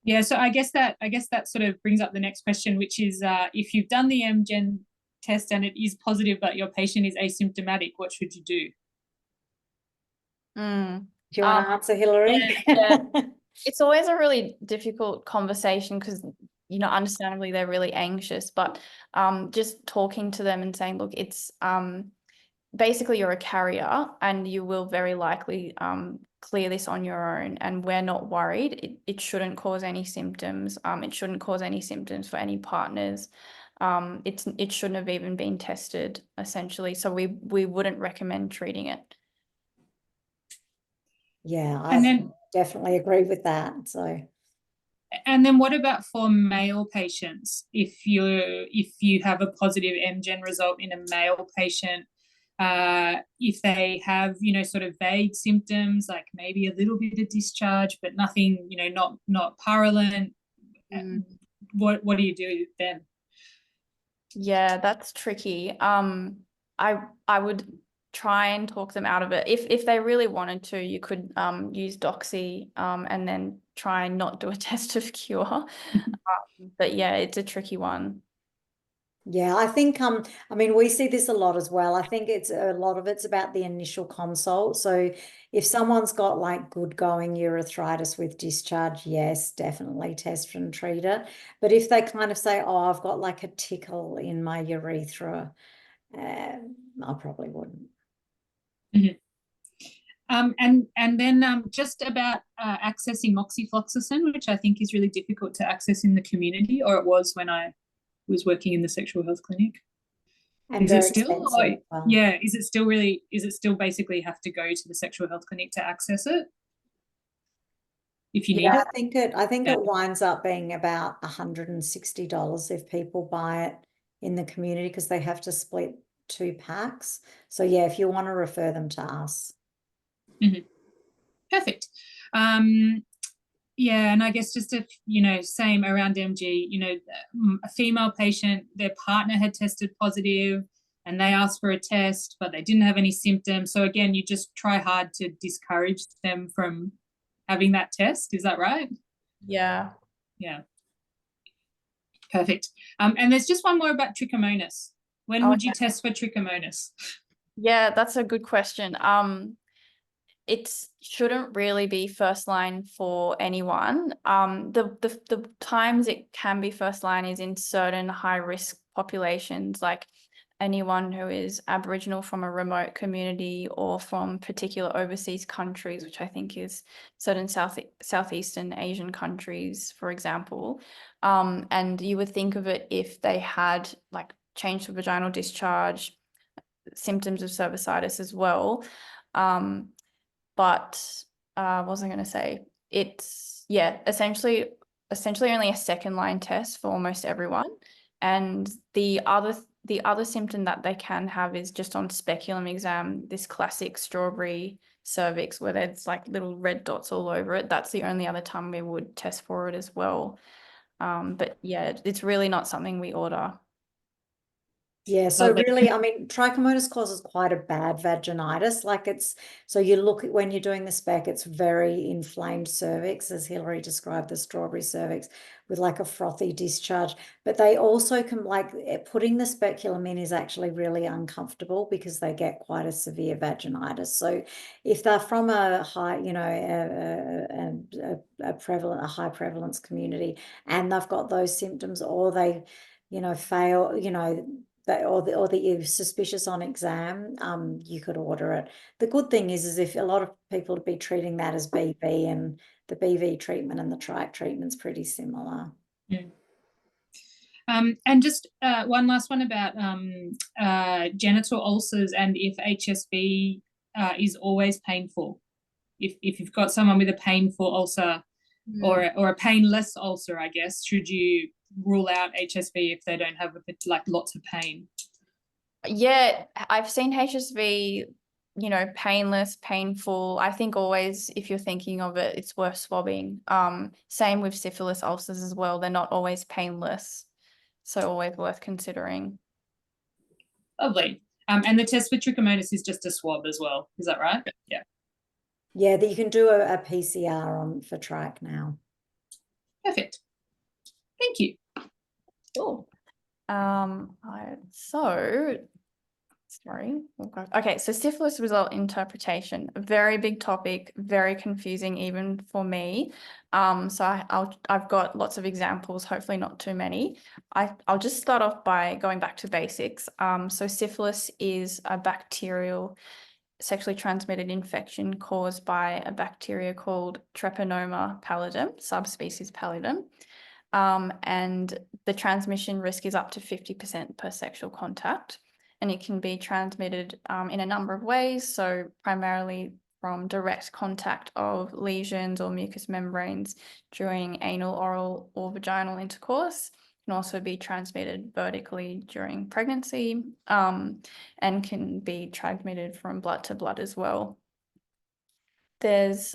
Yeah, so I guess that sort of brings up the next question, which is if you've done the MGen test and it is positive but your patient is asymptomatic, what should you do? Do you want to answer, Hillary? Yeah. It's always a really difficult conversation, because, you know, understandably they're really anxious, but just talking to them and saying, look, it's basically you're a carrier and you will very likely clear this on your own, and we're not worried. It shouldn't cause any symptoms. It shouldn't cause any symptoms for any partners. It shouldn't have even been tested, essentially. So we wouldn't recommend treating it. Yeah, I definitely agree with that. So, and then what about for male patients? If you have a positive MGen result in a male patient, if they have, you know, sort of vague symptoms, like maybe a little bit of discharge, but nothing, you know, not purulent, what do you do then? Yeah, that's tricky. I would try and talk them out of it. If they really wanted to, you could use Doxy and then try and not do a test of cure. But yeah, it's a tricky one. Yeah, I think I mean, we see this a lot as well. I think it's a lot of it's about the initial consult. So if someone's got like good going urethritis with discharge, yes, definitely test and treat it. But if they kind of say, oh, I've got like a tickle in my urethra, I probably wouldn't. And then just about accessing moxifloxacin, which I think is really difficult to access in the community, or it was when I was working in the sexual health clinic. And is very it still? expensive. Or, yeah, is it still basically have to go to the sexual health clinic to access it if you need it? I think it winds up being about $160 if people buy it in the community, because they have to split 2 packs. So yeah, if you want to refer them to us. Perfect. Yeah, and I guess just if, you know, same around MG, you know, a female patient, their partner had tested positive and they asked for a test, but they didn't have any symptoms. So again, you just try hard to discourage them from having that test. Is that right? Yeah. Yeah. Perfect. And there's just one more about trichomonas. When would you test for trichomonas? Yeah, that's a good question. it shouldn't really be first line for anyone. The times it can be first line is in certain high risk populations, like anyone who is Aboriginal from a remote community or from particular overseas countries, which I think is certain Southeastern Asian countries, for example. And you would think of it if they had like change of vaginal discharge, symptoms of cervicitis as well. But what was I going to say? It's, yeah, essentially only a second line test for almost everyone. And the other symptom that they can have is just on speculum exam, this classic strawberry cervix where there's like little red dots all over it. That's the only other time we would test for it as well. But yeah, it's really not something we order. Yeah, so really, I mean, trichomonas causes quite a bad vaginitis. Like so you look at when you're doing the spec, it's very inflamed cervix, as Hilary described the strawberry cervix, with like a frothy discharge. But they also can, like, putting the speculum in is actually really uncomfortable because they get quite a severe vaginitis. So if they're from a high, you know, a high prevalence community and they've got those symptoms, or they, you know, fail, you know, or that you're suspicious on exam, you could order it. The good thing is if a lot of people would be treating that as BV, and the BV treatment and the trach treatment's pretty similar. Yeah. And just one last one about genital ulcers and if HSV is always painful. If you've got someone with a painful ulcer or a painless ulcer, I guess, should you rule out HSV if they don't have like lots of pain? Yeah, I've seen HSV, you know, painless, painful. I think always, if you're thinking of it, it's worth swabbing. Same with syphilis ulcers as well. They're not always painless, so always worth considering. Lovely. And the test for trichomonas is just a swab as well. Is that right? Yeah. Yeah, that you can do a PCR on for trach now. Perfect. Thank you. Cool. Sorry. Okay, so syphilis result interpretation, a very big topic, very confusing even for me. So I've got lots of examples, hopefully not too many. I'll just start off by going back to basics. So syphilis is a bacterial sexually transmitted infection caused by a bacteria called Treponema pallidum, subspecies pallidum. And the transmission risk is up to 50% per sexual contact. And it can be transmitted in a number of ways. So primarily from direct contact of lesions or mucous membranes during anal, oral, or vaginal intercourse. It can also be transmitted vertically during pregnancy, and can be transmitted from blood to blood as well. It's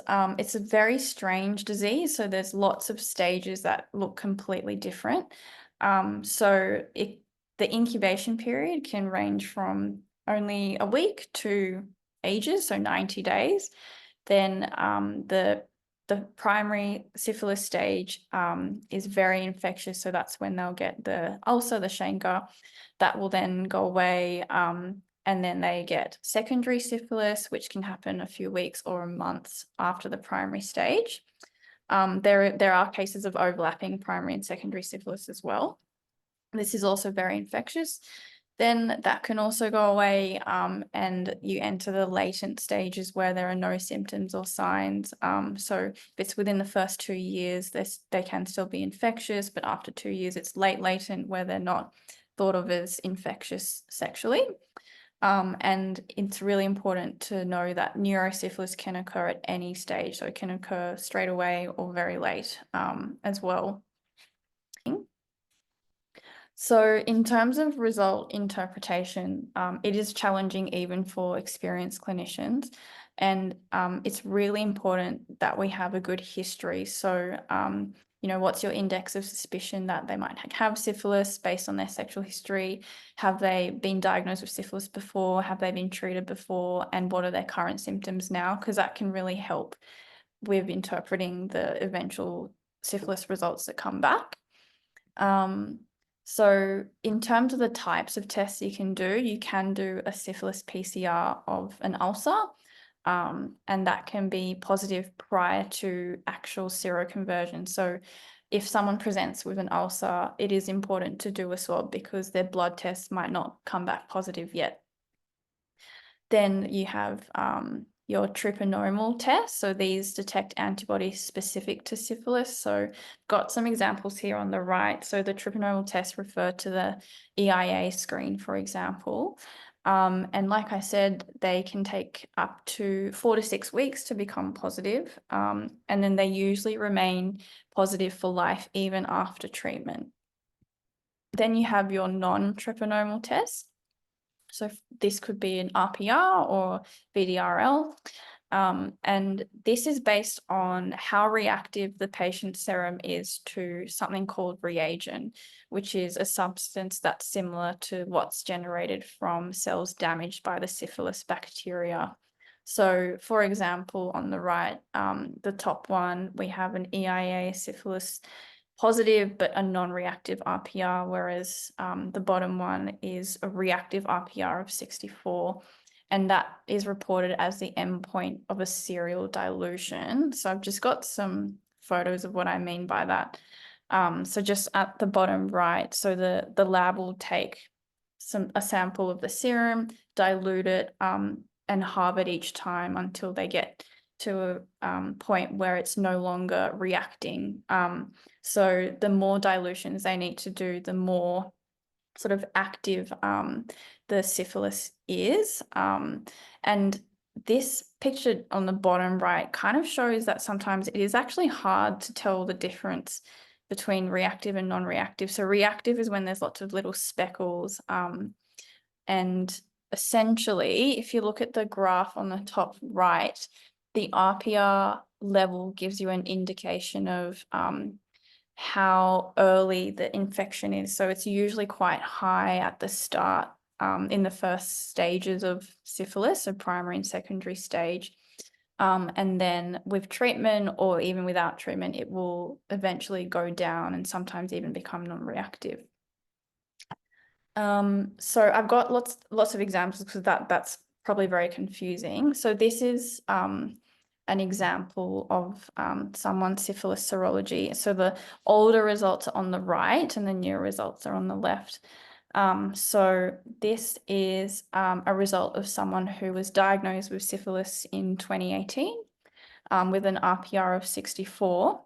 a very strange disease, so there's lots of stages that look completely different. The incubation period can range from only a week to ages, so 90 days. Then the primary syphilis stage is very infectious, so that's when they'll get the ulcer, the chancre, that will then go away. And then they get secondary syphilis, which can happen a few weeks or months after the primary stage. There are cases of overlapping primary and secondary syphilis as well. This is also very infectious. Then that can also go away, and you enter the latent stages where there are no symptoms or signs. So if it's within the first 2 years, they can still be infectious, but after 2 years, it's latent where they're not thought of as infectious sexually. And it's really important to know that neurosyphilis can occur at any stage. So it can occur straight away or very late as well. So in terms of result interpretation, it is challenging even for experienced clinicians. And it's really important that we have a good history. So, you know, what's your index of suspicion that they might have syphilis based on their sexual history? Have they been diagnosed with syphilis before? Have they been treated before? And what are their current symptoms now? Because that can really help with interpreting the eventual syphilis results that come back. So in terms of the types of tests you can do a syphilis PCR of an ulcer. and that can be positive prior to actual seroconversion. So if someone presents with an ulcer, it is important to do a swab because their blood tests might not come back positive yet. Then you have your trypanosomal test. So these detect antibodies specific to syphilis. So got some examples here on the right. So the trypanosomal tests refer to the EIA screen, for example. And like I said, they can take up to 4 to 6 weeks to become positive. And then they usually remain positive for life even after treatment. Then you have your non-trypanosomal test. So this could be an RPR or VDRL. And this is based on how reactive the patient's serum is to something called reagent, which is a substance that's similar to what's generated from cells damaged by the syphilis bacteria. So, for example, on the right, the top one, we have an EIA syphilis positive but a non-reactive RPR, whereas the bottom one is a reactive RPR of 64. And that is reported as the endpoint of a serial dilution. So I've just got some photos of what I mean by that. So just at the bottom right, so the lab will take a sample of the serum, dilute it, and halve it each time until they get to a point where it's no longer reacting. So the more dilutions they need to do, the more sort of active the syphilis is. And this picture on the bottom right kind of shows that sometimes it is actually hard to tell the difference between reactive and non-reactive. So reactive is when there's lots of little speckles. And essentially, if you look at the graph on the top right, the RPR level gives you an indication of how early the infection is. So it's usually quite high at the start in the first stages of syphilis, so primary and secondary stage. And then with treatment or even without treatment, it will eventually go down and sometimes even become non-reactive. So I've got lots of examples because that's probably very confusing. So this is an example of someone's syphilis serology. So the older results are on the right and the newer results are on the left. So this is a result of someone who was diagnosed with syphilis in 2018 with an RPR of 64,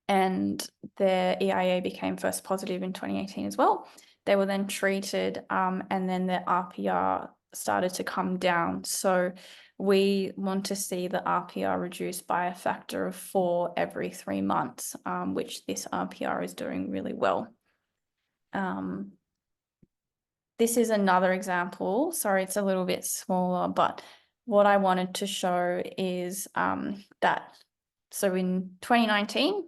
and their EIA became first positive in 2018 as well. They were then treated and then their RPR started to come down. So we want to see the RPR reduced by a factor of 4 every 3 months, which this RPR is doing really well. This is another example. Sorry, it's a little bit smaller, but what I wanted to show is that, so in 2019,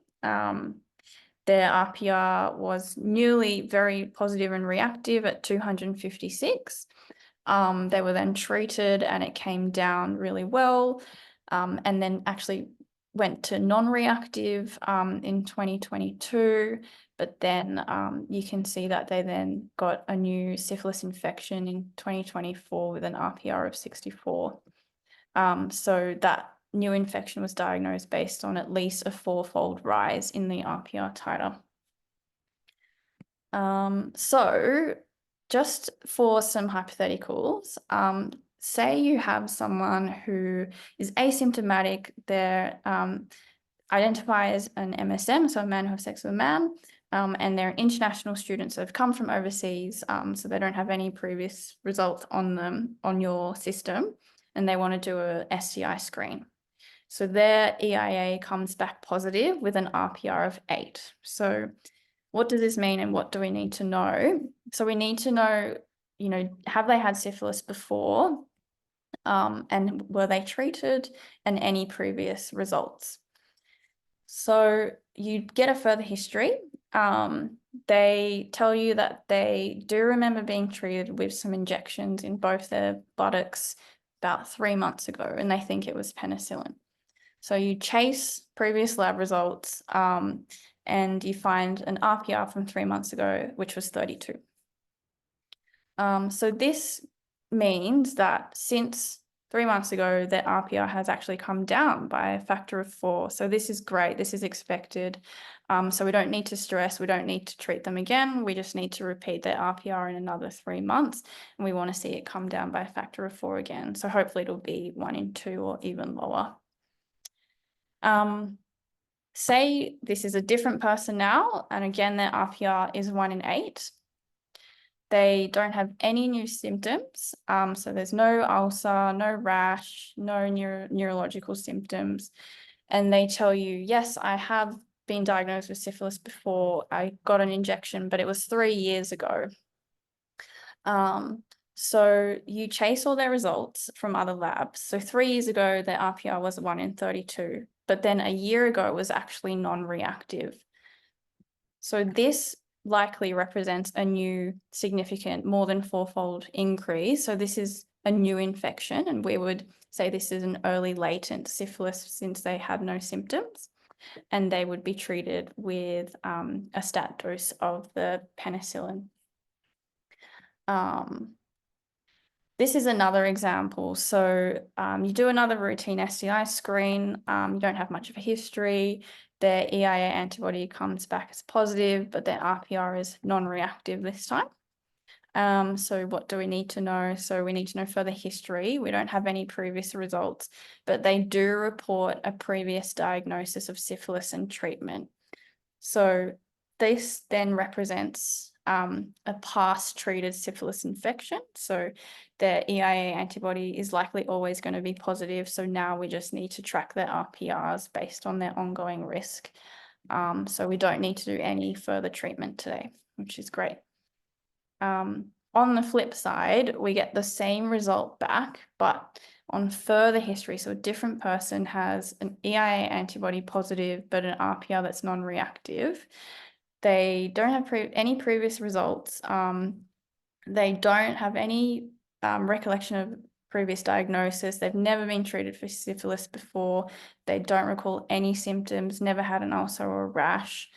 their RPR was newly very positive and reactive at 256. They were then treated and it came down really well, and then actually went to non-reactive in 2022, but then you can see that they then got a new syphilis infection in 2024 with an RPR of 64. So that new infection was diagnosed based on at least a 4-fold rise in the RPR titer. So just for some hypotheticals, say you have someone who is asymptomatic, they're identified as an MSM, so a man who has sex with a man, and they're international students that have come from overseas, so they don't have any previous results on them on your system, and they want to do a STI screen. So their EIA comes back positive with an RPR of 8. So what does this mean and what do we need to know? So we need to know, have they had syphilis before? And were they treated, and any previous results? So you get a further history. They tell you that they do remember being treated with some injections in both their buttocks about 3 months ago, and they think it was penicillin. So you chase previous lab results and you find an RPR from 3 months ago, which was 32. So this means that since 3 months ago, their RPR has actually come down by a factor of 4. So this is great. This is expected. So we don't need to stress. We don't need to treat them again. We just need to repeat their RPR in another 3 months. And we want to see it come down by a factor of 4 again. So hopefully it'll be 1 in 2 or even lower. Say this is a different person now, and again, their RPR is 1 in 8. They don't have any new symptoms. So there's no ulcer, no rash, no neurological symptoms. And they tell you, yes, I have been diagnosed with syphilis before. I got an injection, but it was 3 years ago. So you chase all their results from other labs. So 3 years ago, their RPR was 1 in 32, but then a year ago, it was actually non-reactive. So this likely represents a new significant, more than 4-fold increase. So this is a new infection, and we would say this is an early latent syphilis since they had no symptoms, and they would be treated with a stat dose of the penicillin. This is another example. So you do another routine STI screen, you don't have much of a history, their EIA antibody comes back as positive, but their RPR is non-reactive this time. So what do we need to know? So we need to know further history. We don't have any previous results, but they do report a previous diagnosis of syphilis and treatment. So this then represents a past treated syphilis infection. So their EIA antibody is likely always going to be positive. So now we just need to track their RPRs based on their ongoing risk. So we don't need to do any further treatment today, which is great. On the flip side, we get the same result back, but on further history. So a different person has an EIA antibody positive, but an RPR that's non-reactive. They don't have any previous results. They don't have any recollection of previous diagnosis. They've never been treated for syphilis before. They don't recall any symptoms, never had an ulcer or a rash,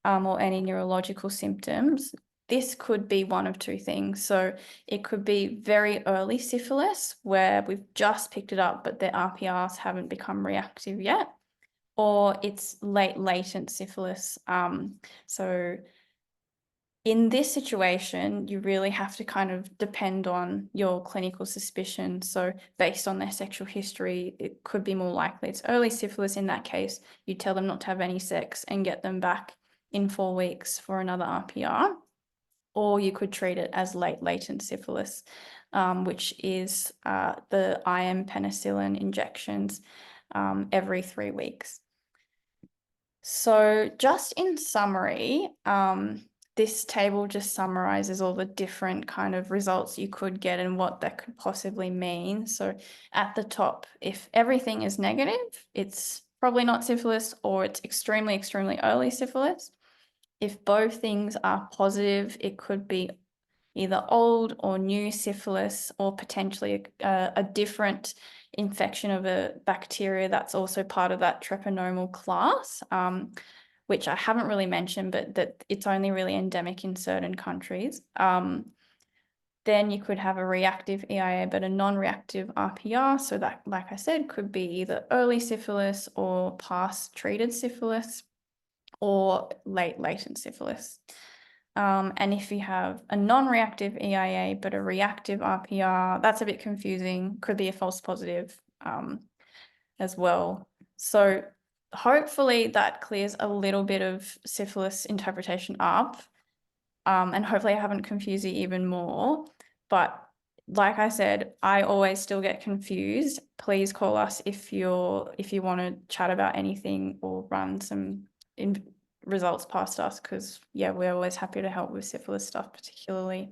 or any neurological symptoms. This could be one of two things. So it could be very early syphilis where we've just picked it up, but their RPRs haven't become reactive yet, or it's latent syphilis. So in this situation, you really have to kind of depend on your clinical suspicion. So based on their sexual history, it could be more likely it's early syphilis. In that case, you tell them not to have any sex and get them back in 4 weeks for another RPR. Or you could treat it as latent syphilis, which is the IM penicillin injections every 3 weeks. So just in summary, this table just summarizes all the different kind of results you could get and what that could possibly mean. So at the top, if everything is negative, it's probably not syphilis, or it's extremely, extremely early syphilis. If both things are positive, it could be either old or new syphilis, or potentially a different infection of a bacteria that's also part of that treponemal class, which I haven't really mentioned, but that it's only really endemic in certain countries. Then you could have a reactive EIA, but a non-reactive RPR. So that, like I said, could be either early syphilis or past treated syphilis, or latent syphilis. And if you have a non-reactive EIA but a reactive RPR, that's a bit confusing. Could be a false positive as well. So hopefully that clears a little bit of syphilis interpretation up. And hopefully I haven't confused you even more. But like I said, I always still get confused. Please call us if you want to chat about anything or run some results past us, because yeah, we're always happy to help with syphilis stuff particularly.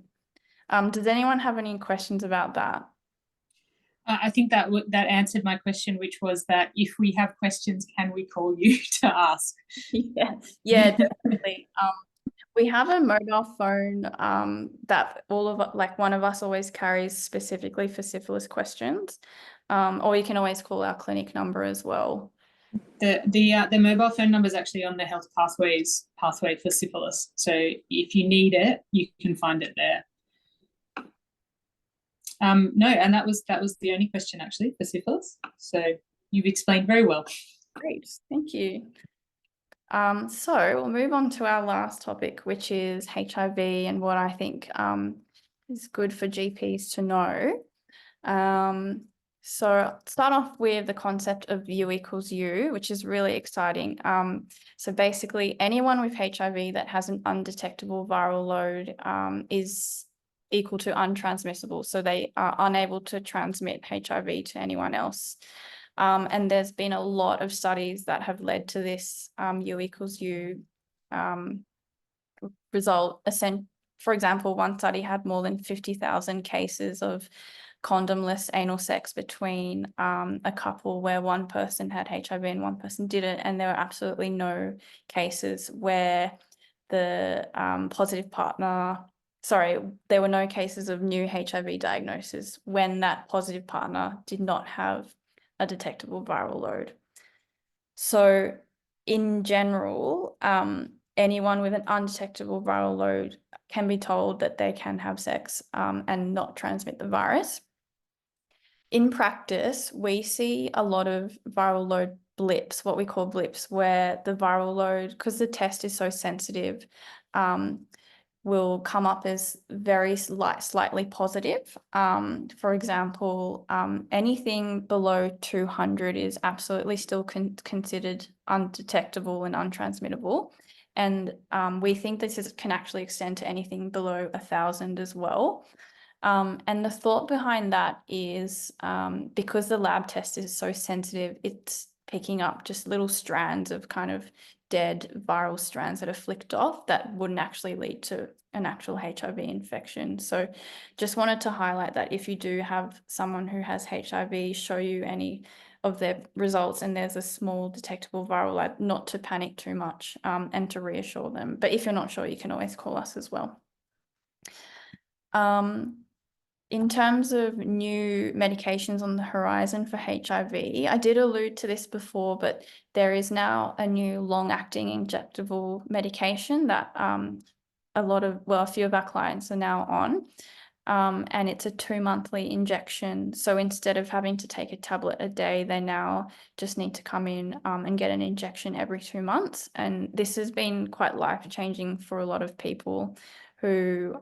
Does anyone have any questions about that? I think that answered my question, which was that if we have questions, can we call you to ask? Yeah, definitely. We have a mobile phone that one of us always carries specifically for syphilis questions, or you can always call our clinic number as well. The mobile phone number is actually on the health pathway for syphilis. So if you need it, you can find it there. No, and that was the only question actually for syphilis. So you've explained very well. Great, thank you. So we'll move on to our last topic, which is HIV and what I think is good for GPs to know. So I'll start off with the concept of U equals U, which is really exciting. So basically anyone with HIV that has an undetectable viral load is equal to untransmissible. So they are unable to transmit HIV to anyone else. And there's been a lot of studies that have led to this U equals U result. For example, one study had more than 50,000 cases of condomless anal sex between a couple where one person had HIV and one person didn't, and there were absolutely no cases where the positive partner, there were no cases of new HIV diagnosis when that positive partner did not have a detectable viral load. So in general, anyone with an undetectable viral load can be told that they can have sex and not transmit the virus. In practice, we see a lot of viral load blips, what we call blips, where the viral load, because the test is so sensitive, will come up as very slightly positive. For example, anything below 200 is absolutely still considered undetectable and untransmittable. And we think this can actually extend to anything below 1,000 as well. And the thought behind that is because the lab test is so sensitive, it's picking up just little strands of kind of dead viral strands that are flicked off that wouldn't actually lead to an actual HIV infection. So just wanted to highlight that if you do have someone who has HIV show you any of their results and there's a small detectable viral load, not to panic too much and to reassure them. But if you're not sure, you can always call us as well. In terms of new medications on the horizon for HIV, I did allude to this before, but there is now a new long-acting injectable medication that a few of our clients are now on, and it's a 2-monthly injection. So instead of having to take a tablet a day, they now just need to come in and get an injection every 2 months. And this has been quite life-changing for a lot of people who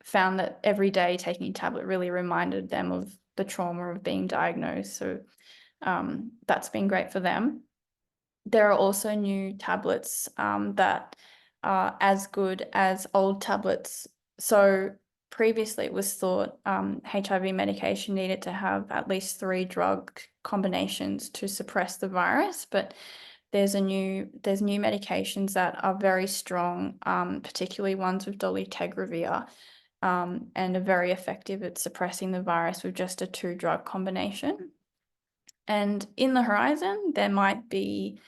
found that every day taking a tablet really reminded them of the trauma of being diagnosed. So that's been great for them. There are also new tablets that are as good as old tablets. So previously it was thought HIV medication needed to have at least 3 drug combinations to suppress the virus, but there's new medications that are very strong, particularly ones with dolutegravir, and are very effective at suppressing the virus with just a 2-drug combination. And in the horizon, there might be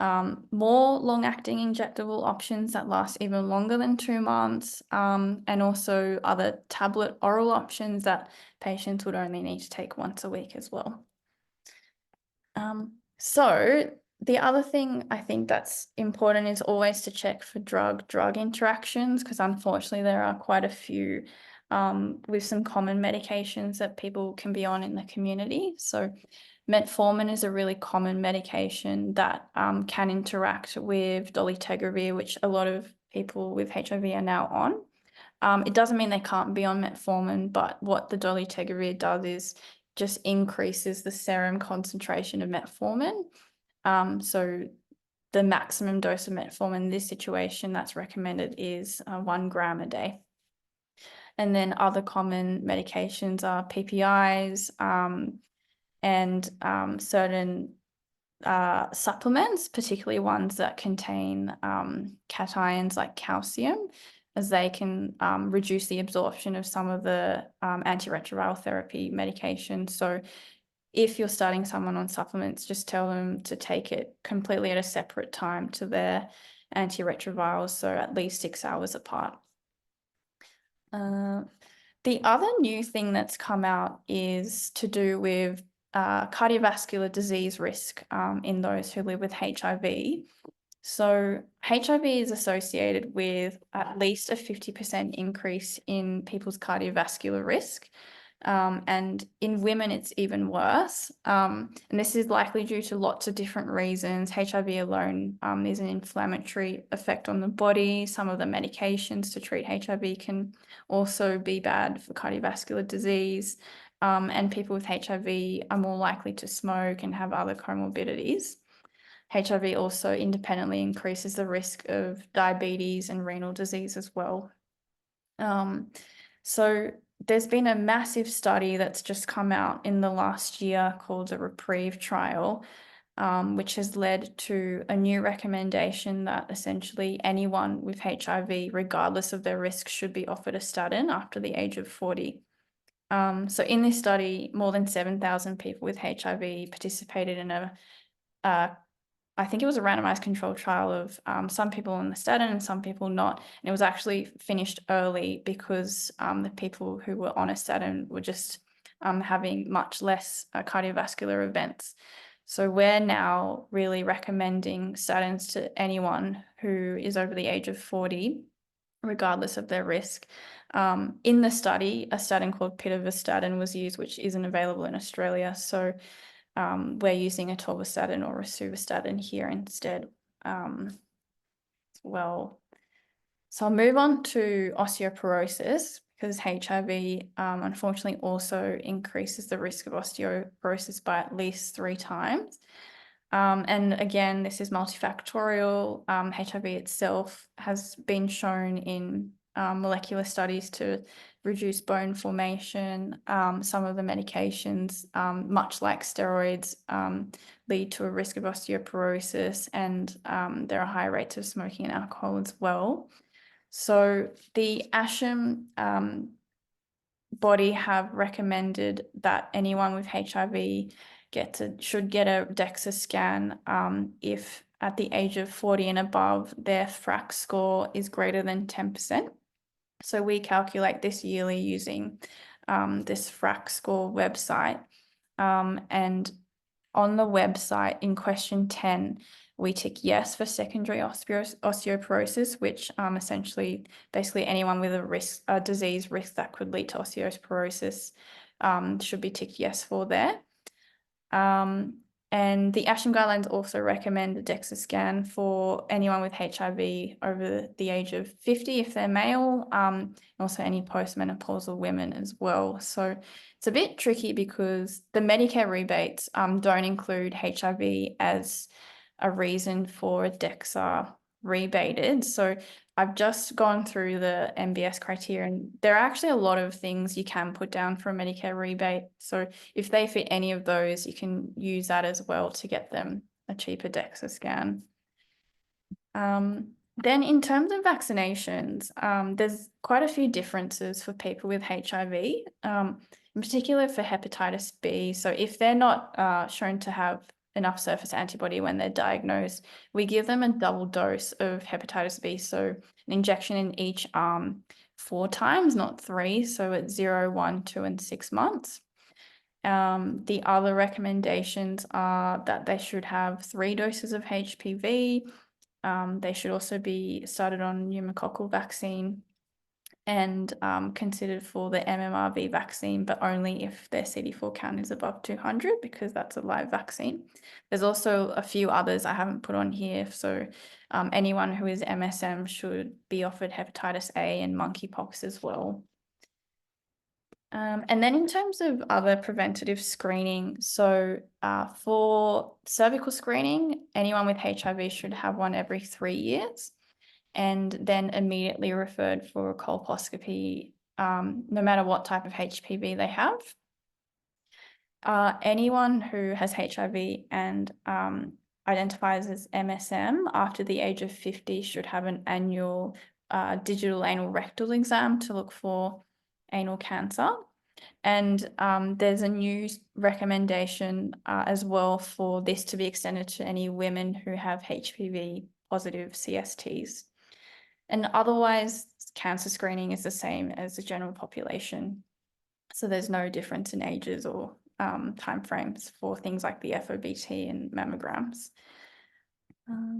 more long-acting injectable options that last even longer than 2 months, and also other tablet oral options that patients would only need to take once a week as well. So the other thing I think that's important is always to check for drug-drug interactions, because unfortunately there are quite a few with some common medications that people can be on in the community. So metformin is a really common medication that can interact with dolutegravir, which a lot of people with HIV are now on. It doesn't mean they can't be on metformin, but what the dolutegravir does is just increases the serum concentration of metformin. So the maximum dose of metformin in this situation that's recommended is 1 gram a day. And then other common medications are PPIs and certain supplements, particularly ones that contain cations like calcium, as they can reduce the absorption of some of the antiretroviral therapy medications. So if you're starting someone on supplements, just tell them to take it completely at a separate time to their antiretrovirals, so at least 6 hours apart. The other new thing that's come out is to do with cardiovascular disease risk in those who live with HIV. So HIV is associated with at least a 50% increase in people's cardiovascular risk. And in women, it's even worse. And this is likely due to lots of different reasons. HIV alone is an inflammatory effect on the body. Some of the medications to treat HIV can also be bad for cardiovascular disease. And people with HIV are more likely to smoke and have other comorbidities. HIV also independently increases the risk of diabetes and renal disease as well. So there's been a massive study that's just come out in the last year called the Reprieve trial, which has led to a new recommendation that essentially anyone with HIV, regardless of their risk, should be offered a statin after the age of 40. So in this study, more than 7,000 people with HIV participated in I think it was a randomized controlled trial of some people on the statin and some people not. And it was actually finished early because the people who were on a statin were just having much less cardiovascular events. So we're now really recommending statins to anyone who is over the age of 40, regardless of their risk. In the study, a statin called pitavastatin was used, which isn't available in Australia. So we're using atorvastatin or rosuvastatin here instead. Well, so I'll move on to osteoporosis because HIV unfortunately also increases the risk of osteoporosis by at least 3 times. And again, this is multifactorial. HIV itself has been shown in molecular studies to reduce bone formation. Some of the medications, much like steroids, lead to a risk of osteoporosis, and there are high rates of smoking and alcohol as well. So the ASHM body have recommended that anyone with HIV should get a DEXA scan if at the age of 40 and above their FRAX score is greater than 10%. So we calculate this yearly using this FRAX score website. And on the website in question 10, we tick yes for secondary osteoporosis, which essentially basically anyone with a disease risk that could lead to osteoporosis should be ticked yes for there. And the ASHM guidelines also recommend a DEXA scan for anyone with HIV over the age of 50 if they're male, also any postmenopausal women as well. So it's a bit tricky because the Medicare rebates don't include HIV as a reason for a DEXA rebated. So I've just gone through the MBS criteria, and there are actually a lot of things you can put down for a Medicare rebate. So if they fit any of those, you can use that as well to get them a cheaper DEXA scan. Then in terms of vaccinations, there's quite a few differences for people with HIV, in particular for hepatitis B. So if they're not shown to have enough surface antibody when they're diagnosed, we give them a double dose of hepatitis B. So an injection in each arm 4 times, not 3. So at 0, 1, 2, and 6 months. The other recommendations are that they should have 3 doses of HPV. They should also be started on pneumococcal vaccine and considered for the MMRV vaccine, but only if their CD4 count is above 200, because that's a live vaccine. There's also a few others I haven't put on here. So anyone who is MSM should be offered hepatitis A and monkeypox as well. And then in terms of other preventative screening, so for cervical screening, anyone with HIV should have one every 3 years, and then immediately referred for a colposcopy, no matter what type of HPV they have. Anyone who has HIV and identifies as MSM after the age of 50 should have an annual digital anal rectal exam to look for anal cancer. And there's a new recommendation as well for this to be extended to any women who have HPV positive CSTs. And otherwise, cancer screening is the same as the general population. So there's no difference in ages or timeframes for things like the FOBT and mammograms.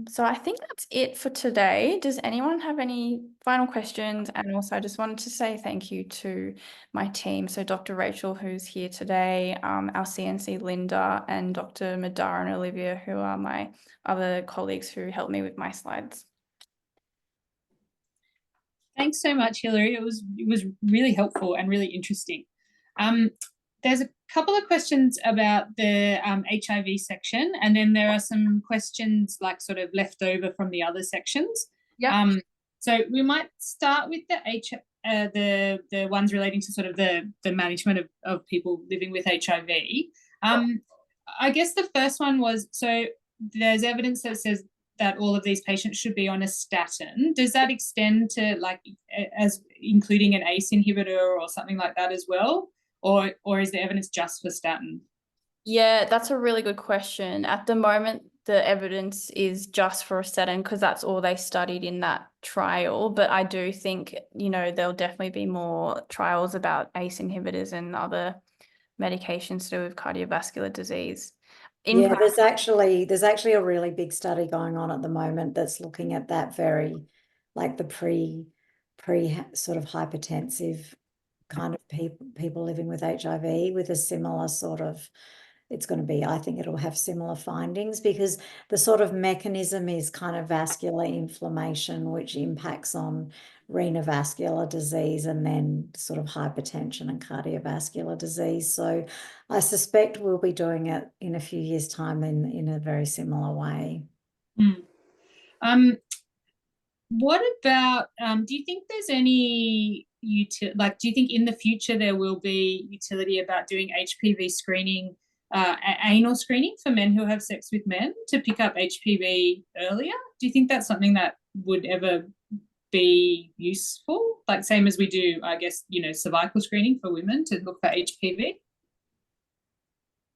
So I think that's it for today. Does anyone have any final questions? And also I just wanted to say thank you to my team. So Dr. Rachel, who's here today, our CNC Linda, and Dr. Madara and Olivia, who are my other colleagues who helped me with my slides. Thanks so much, Hilary. It was really helpful and really interesting. There's a couple of questions about the HIV section, and then there are some questions like sort of left over from the other sections. Yeah. So we might start with the ones relating to sort of the management of people living with HIV. I guess the first one was, so there's evidence that says that all of these patients should be on a statin. Does that extend to like as including an ACE inhibitor or something like that as well? Or is the evidence just for statin? Yeah, that's a really good question. At the moment, the evidence is just for a statin because that's all they studied in that trial. But I do think, there'll definitely be more trials about ACE inhibitors and other medications to do with cardiovascular disease. Yeah, there's actually a really big study going on at the moment that's looking at that very, like the pre sort of hypertensive kind of people living with HIV with a similar sort of, it's going to be, I think it'll have similar findings because the sort of mechanism is kind of vascular inflammation, which impacts on renovascular disease and then sort of hypertension and cardiovascular disease. So I suspect we'll be doing it in a few years' time in a very similar way. What about, do you think there's any do you think in the future there will be utility about doing HPV screening, anal screening for men who have sex with men to pick up HPV earlier? Do you think that's something that would ever be useful? Like same as we do, I guess, cervical screening for women to look for HPV?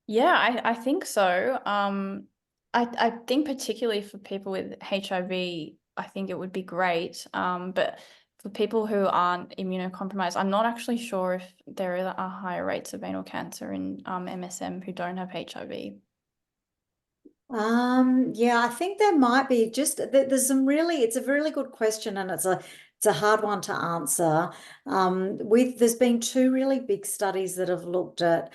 Yeah, I think so. I think particularly for people with HIV, I think it would be great. But for people who aren't immunocompromised, I'm not actually sure if there are higher rates of anal cancer in MSM who don't have HIV. Yeah, I think there might be there's some really, it's a really good question and it's a hard one to answer. There's been two really big studies that have looked at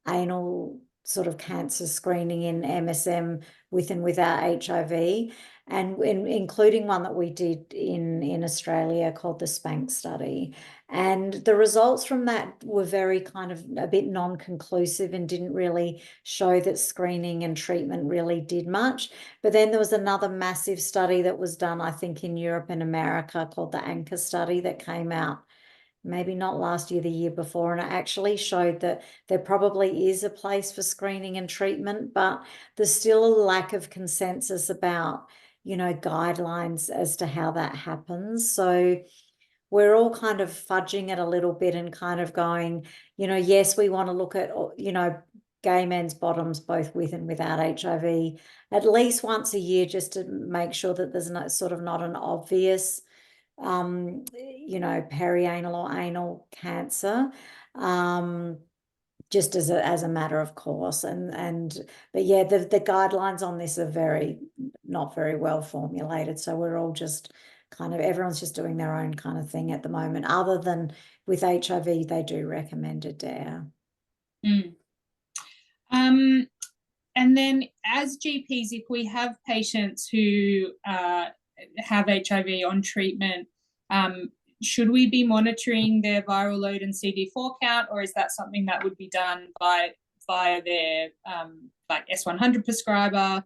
anal sort of cancer screening in MSM with and without HIV, and including one that we did in Australia called the SPANK study. And the results from that were very kind of a bit non-conclusive and didn't really show that screening and treatment really did much. But then there was another massive study that was done, I think, in Europe and America called the ANCHOR study that came out maybe not last year, the year before, and it actually showed that there probably is a place for screening and treatment, but there's still a lack of consensus about, guidelines as to how that happens. So we're all kind of fudging it a little bit and kind of going, yes, we want to look at, gay men's bottoms, both with and without HIV, at least once a year, just to make sure that there's not an obvious perianal or anal cancer, just as a matter of course. But yeah, the guidelines on this are not very well formulated. So we're all just everyone's just doing their own kind of thing at the moment. Other than with HIV, they do recommend a DARE. And then as GPs, if we have patients who have HIV on treatment, should we be monitoring their viral load and CD4 count, or is that something that would be done via their like S100 prescriber?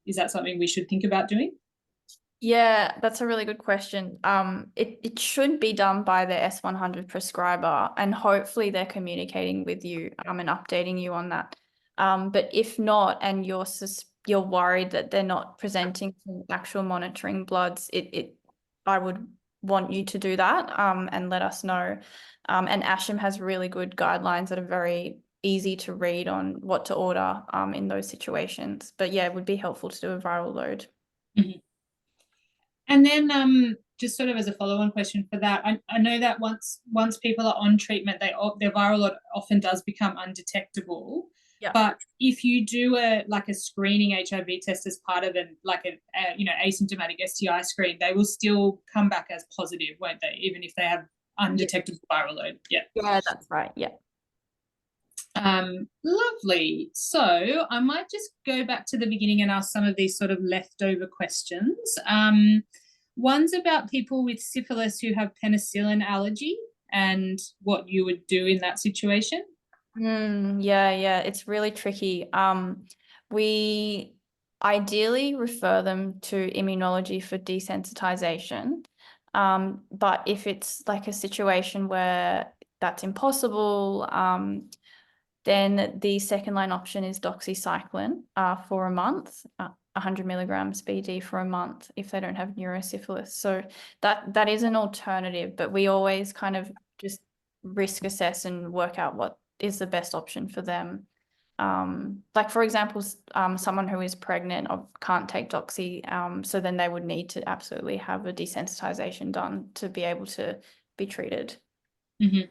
Is that something we should think about doing? Yeah, that's a really good question. It should be done by the S100 prescriber, and hopefully they're communicating with you and updating you on that. But if not, and you're worried that they're not presenting some actual monitoring bloods, I would want you to do that and let us know. And ASHM has really good guidelines that are very easy to read on what to order in those situations. But yeah, it would be helpful to do a viral load. Mm-hmm. And then just sort of as a follow-on question for that, I know that once people are on treatment, their viral load often does become undetectable. Yeah. But if you do a screening HIV test as part of asymptomatic STI screen, they will still come back as positive, won't they? Even if they have undetectable viral load. Yeah. Yeah, that's right. Yeah. Lovely. So I might just go back to the beginning and ask some of these sort of leftover questions. One's about people with syphilis who have penicillin allergy and what you would do in that situation. Yeah, it's really tricky. We ideally refer them to immunology for desensitization. But if it's like a situation where that's impossible, then the second line option is doxycycline for a month, 100 milligrams BD for a month if they don't have neurosyphilis. So that is an alternative, but we always kind of just risk assess and work out what is the best option for them. Like for example, someone who is pregnant or can't take doxy, so then they would need to absolutely have a desensitization done to be able to be treated. Mm-hmm.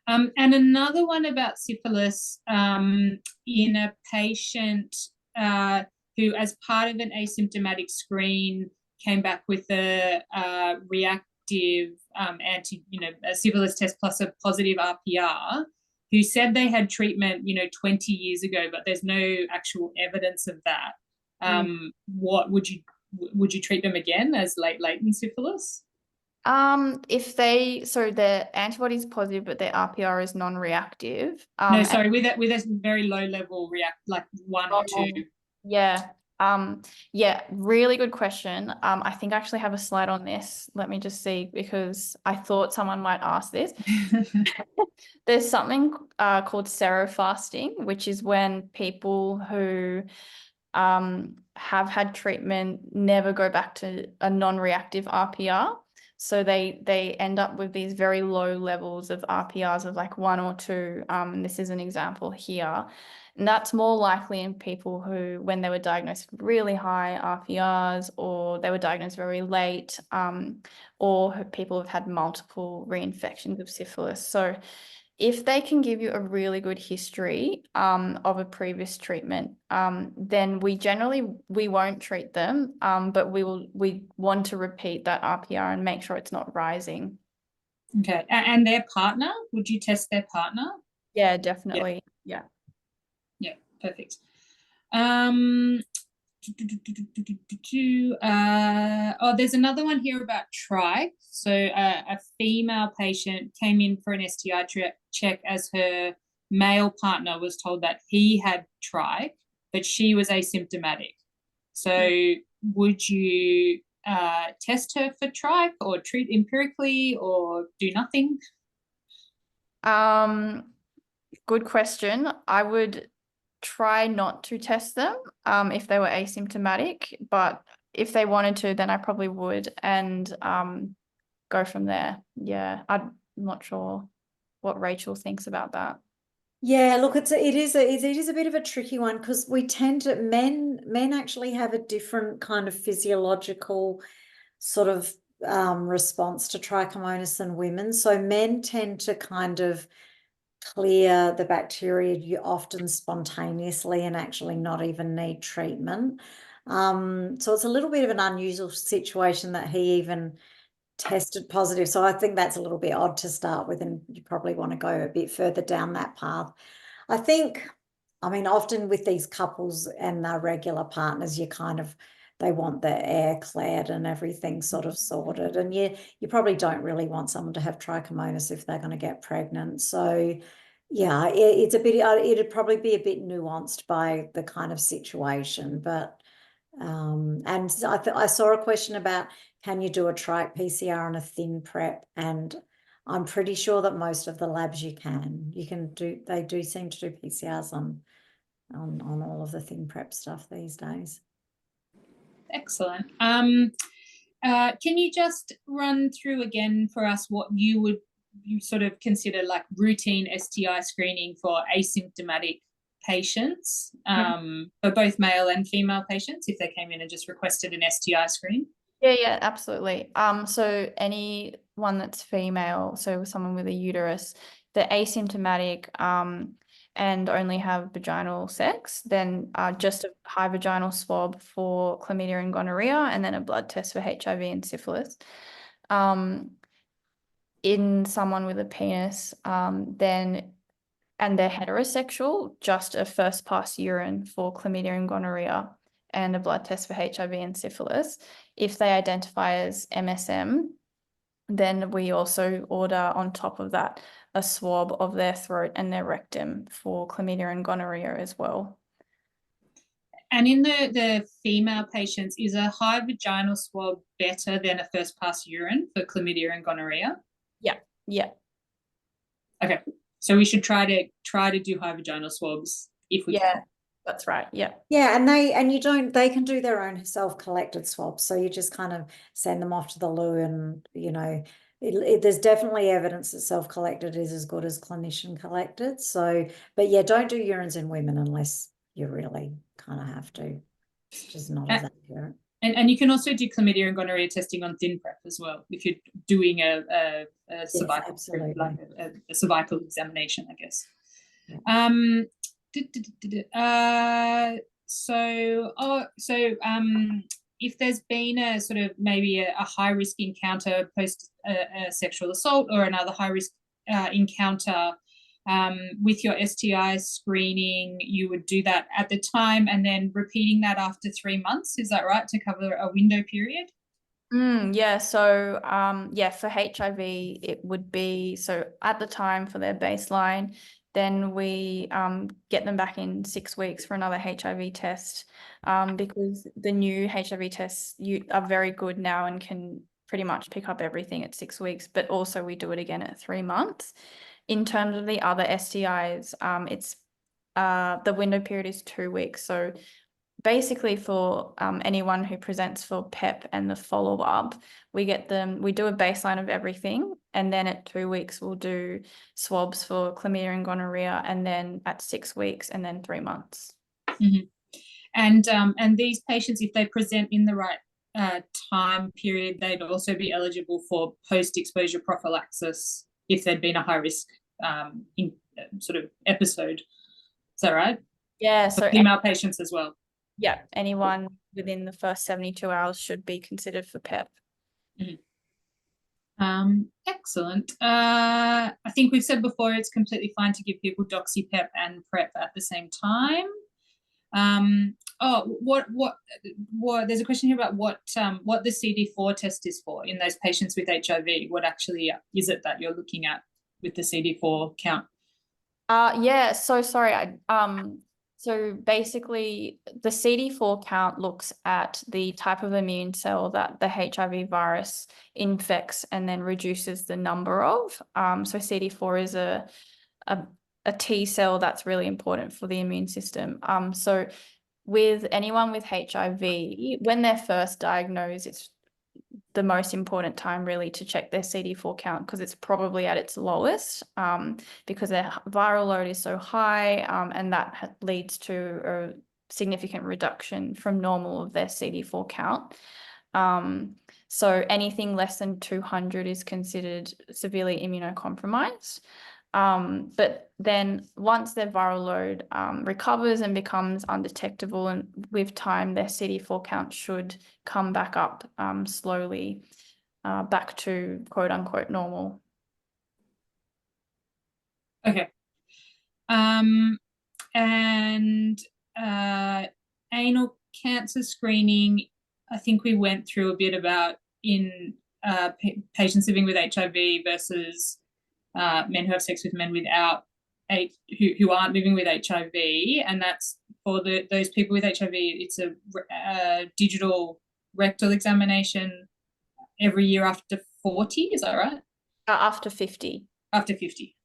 And another one about syphilis in a patient who, as part of an asymptomatic screen, came back with a reactive a syphilis test plus a positive RPR, who said they had treatment, 20 years ago, but there's no actual evidence of that. What would you treat them again as latent syphilis? If their antibodies positive, but their RPR is non-reactive. No, sorry, with a very low level like 1 or 2. Yeah. Yeah, really good question. I think I actually have a slide on this. Let me just see, because I thought someone might ask this. There's something called serofasting, which is when people who have had treatment never go back to a non-reactive RPR. So they end up with these very low levels of RPRs of like 1 or 2. And this is an example here. And that's more likely in people who, when they were diagnosed with really high RPRs, or they were diagnosed very late, or people have had multiple reinfections of syphilis. So if they can give you a really good history of a previous treatment, then we won't treat them, but we want to repeat that RPR and make sure it's not rising. Okay, and their partner? Would you test their partner? Yeah, definitely. Yeah. Yeah, perfect. There's another one here about trike. So a female patient came in for an STI check as her male partner was told that he had trike, but she was asymptomatic. So would you test her for trike or treat empirically or do nothing? Good question. I would try not to test them if they were asymptomatic, but if they wanted to, then I probably would, and go from there. Yeah, I'm not sure what Rachel thinks about that. Yeah, look, it is a bit of a tricky one, because we tend to men actually have a different kind of physiological sort of response to trichomonas than women. So men tend to kind of clear the bacteria often spontaneously and actually not even need treatment. So it's a little bit of an unusual situation that he even tested positive. So I think that's a little bit odd to start with, and you probably want to go a bit further down that path. I mean, often with these couples and their regular partners, they want the air cleared and everything sort of sorted. And you probably don't really want someone to have trichomonas if they're going to get pregnant. So yeah, it'd probably be a bit nuanced by the kind of situation. But and I saw a question about, can you do a trike PCR on a thin prep? And I'm pretty sure that most of the labs they do seem to do PCRs on all of the thin prep stuff these days. Excellent. Can you just run through again for us what you sort of consider like routine STI screening for asymptomatic patients, for both male and female patients, if they came in and just requested an STI screen? Yeah, absolutely. So anyone that's female, so someone with a uterus, the asymptomatic, and only have vaginal sex, then just a high vaginal swab for chlamydia and gonorrhea, and then a blood test for HIV and syphilis. In someone with a penis, then and they're heterosexual, just a first pass urine for chlamydia and gonorrhea and a blood test for HIV and syphilis. If they identify as MSM, then we also order on top of that a swab of their throat and their rectum for chlamydia and gonorrhea as well. And in the female patients, is a high vaginal swab better than a first pass urine for chlamydia and gonorrhea? Yeah. Okay. So we should try to do high vaginal swabs if we can. That's right. Yeah. Yeah, and they can do their own self-collected swabs. So you just kind of send them off to the loo, and there's definitely evidence that self-collected is as good as clinician collected. So, but yeah, don't do urines in women unless you really kind of have to. It's just not as accurate. And you can also do chlamydia and gonorrhea testing on thin prep as well if you're doing a cervical, like a cervical examination, I guess. Yeah. If there's been a sort of maybe a high risk encounter post a sexual assault or another high risk encounter with your STI screening, you would do that at the time and then repeating that after 3 months. Is that right, to cover a window period? Yeah. So, for HIV, it would be, so at the time for their baseline, then we get them back in 6 weeks for another HIV test, because the new HIV tests are very good now and can pretty much pick up everything at 6 weeks, but also we do it again at 3 months. In terms of the other STIs, it's the window period is 2 weeks. So basically for anyone who presents for PEP and the follow-up, we do a baseline of everything, and then at 2 weeks we'll do swabs for chlamydia and gonorrhea, and then at 6 weeks, and then 3 months. Mm-hmm. And these patients, if they present in the right time period, they'd also be eligible for post-exposure prophylaxis if there'd been a high-risk sort of episode. Is that right? Yeah. For so female patients as well. Yeah, anyone within the first 72 hours should be considered for PEP. Mm-hmm. Excellent. I think we've said before it's completely fine to give people DoxyPEP and PrEP at the same time. There's a question here about what the CD4 test is for in those patients with HIV. What actually is it that you're looking at with the CD4 count? Yeah, so sorry. So basically the CD4 count looks at the type of immune cell that the HIV virus infects and then reduces the number of. So CD4 is a T cell that's really important for the immune system. So with anyone with HIV, when they're first diagnosed, it's the most important time really to check their CD4 count, because it's probably at its lowest, because their viral load is so high, and that leads to a significant reduction from normal of their CD4 count. So anything less than 200 is considered severely immunocompromised. But then once their viral load recovers and becomes undetectable, and with time their CD4 count should come back up slowly back to quote unquote normal. Okay. And anal cancer screening, I think we went through a bit about in patients living with HIV versus men who have sex with men without who aren't living with HIV, and that's for those people with HIV. It's a digital rectal examination every year after 40. Is that right? After 50. After 50.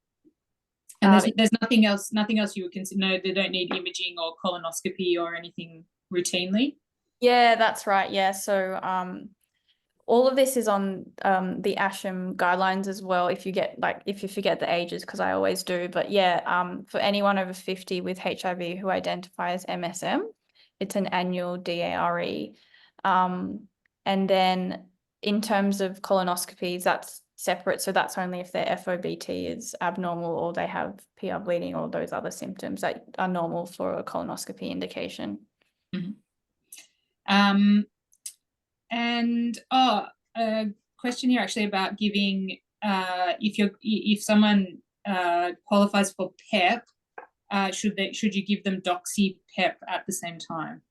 And there's nothing else you would consider. No, they don't need imaging or colonoscopy or anything routinely. Yeah, that's right. Yeah, so all of this is on the ASHM guidelines as well, if you forget the ages, because I always do. But yeah, for anyone over 50 with HIV who identify as MSM, it's an annual DARE. And then in terms of colonoscopies, that's separate. So that's only if their FOBT is abnormal or they have PR bleeding or those other symptoms that are normal for a colonoscopy indication. And a question here actually about giving if someone qualifies for PEP, should you give them Doxy PEP at the same time?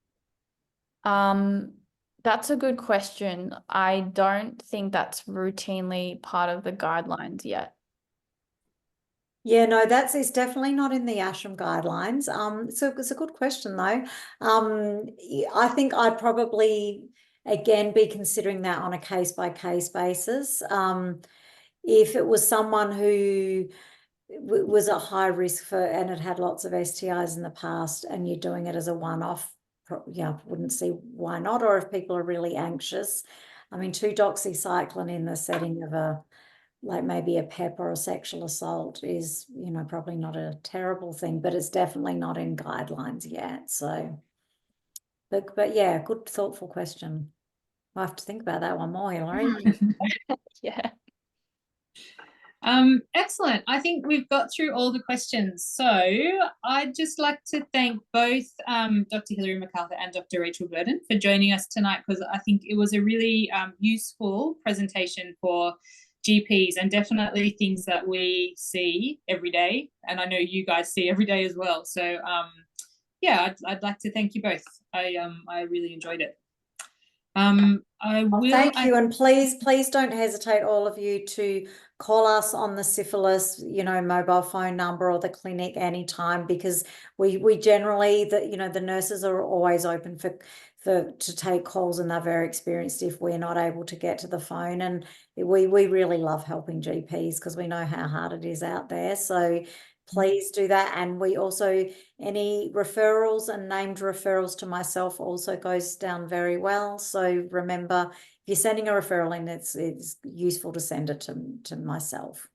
That's a good question. I don't think that's routinely part of the guidelines yet. Yeah, no, it's definitely not in the ASHM guidelines. So it's a good question though. I think I'd probably again be considering that on a case-by-case basis. If it was someone who was at high risk for and it had lots of STIs in the past and you're doing it as a one-off, yeah, I wouldn't see why not. Or if people are really anxious, I mean, 2 doxycycline in the setting of like maybe a PEP or a sexual assault is, you know, probably not a terrible thing, but it's definitely not in guidelines yet. So, but yeah, good thoughtful question. I have to think about that one more, Hilary. Yeah. Excellent. I think we've got through all the questions. So I'd just like to thank both Dr. Hilary McArthur and Dr. Rachel Burden for joining us tonight, because I think it was a really useful presentation for GPs and definitely things that we see every day. And I know you guys see every day as well. So yeah, I'd like to thank you both. I really enjoyed it. Thank you, and please don't hesitate, all of you, to call us on the syphilis, you know, mobile phone number or the clinic anytime, because we generally, the nurses are always open to take calls, and they're very experienced if we're not able to get to the phone. And we really love helping GPs because we know how hard it is out there. So please do that. And we also, any referrals and named referrals to myself also goes down very well. So remember, if you're sending a referral in, it's useful to send it to myself.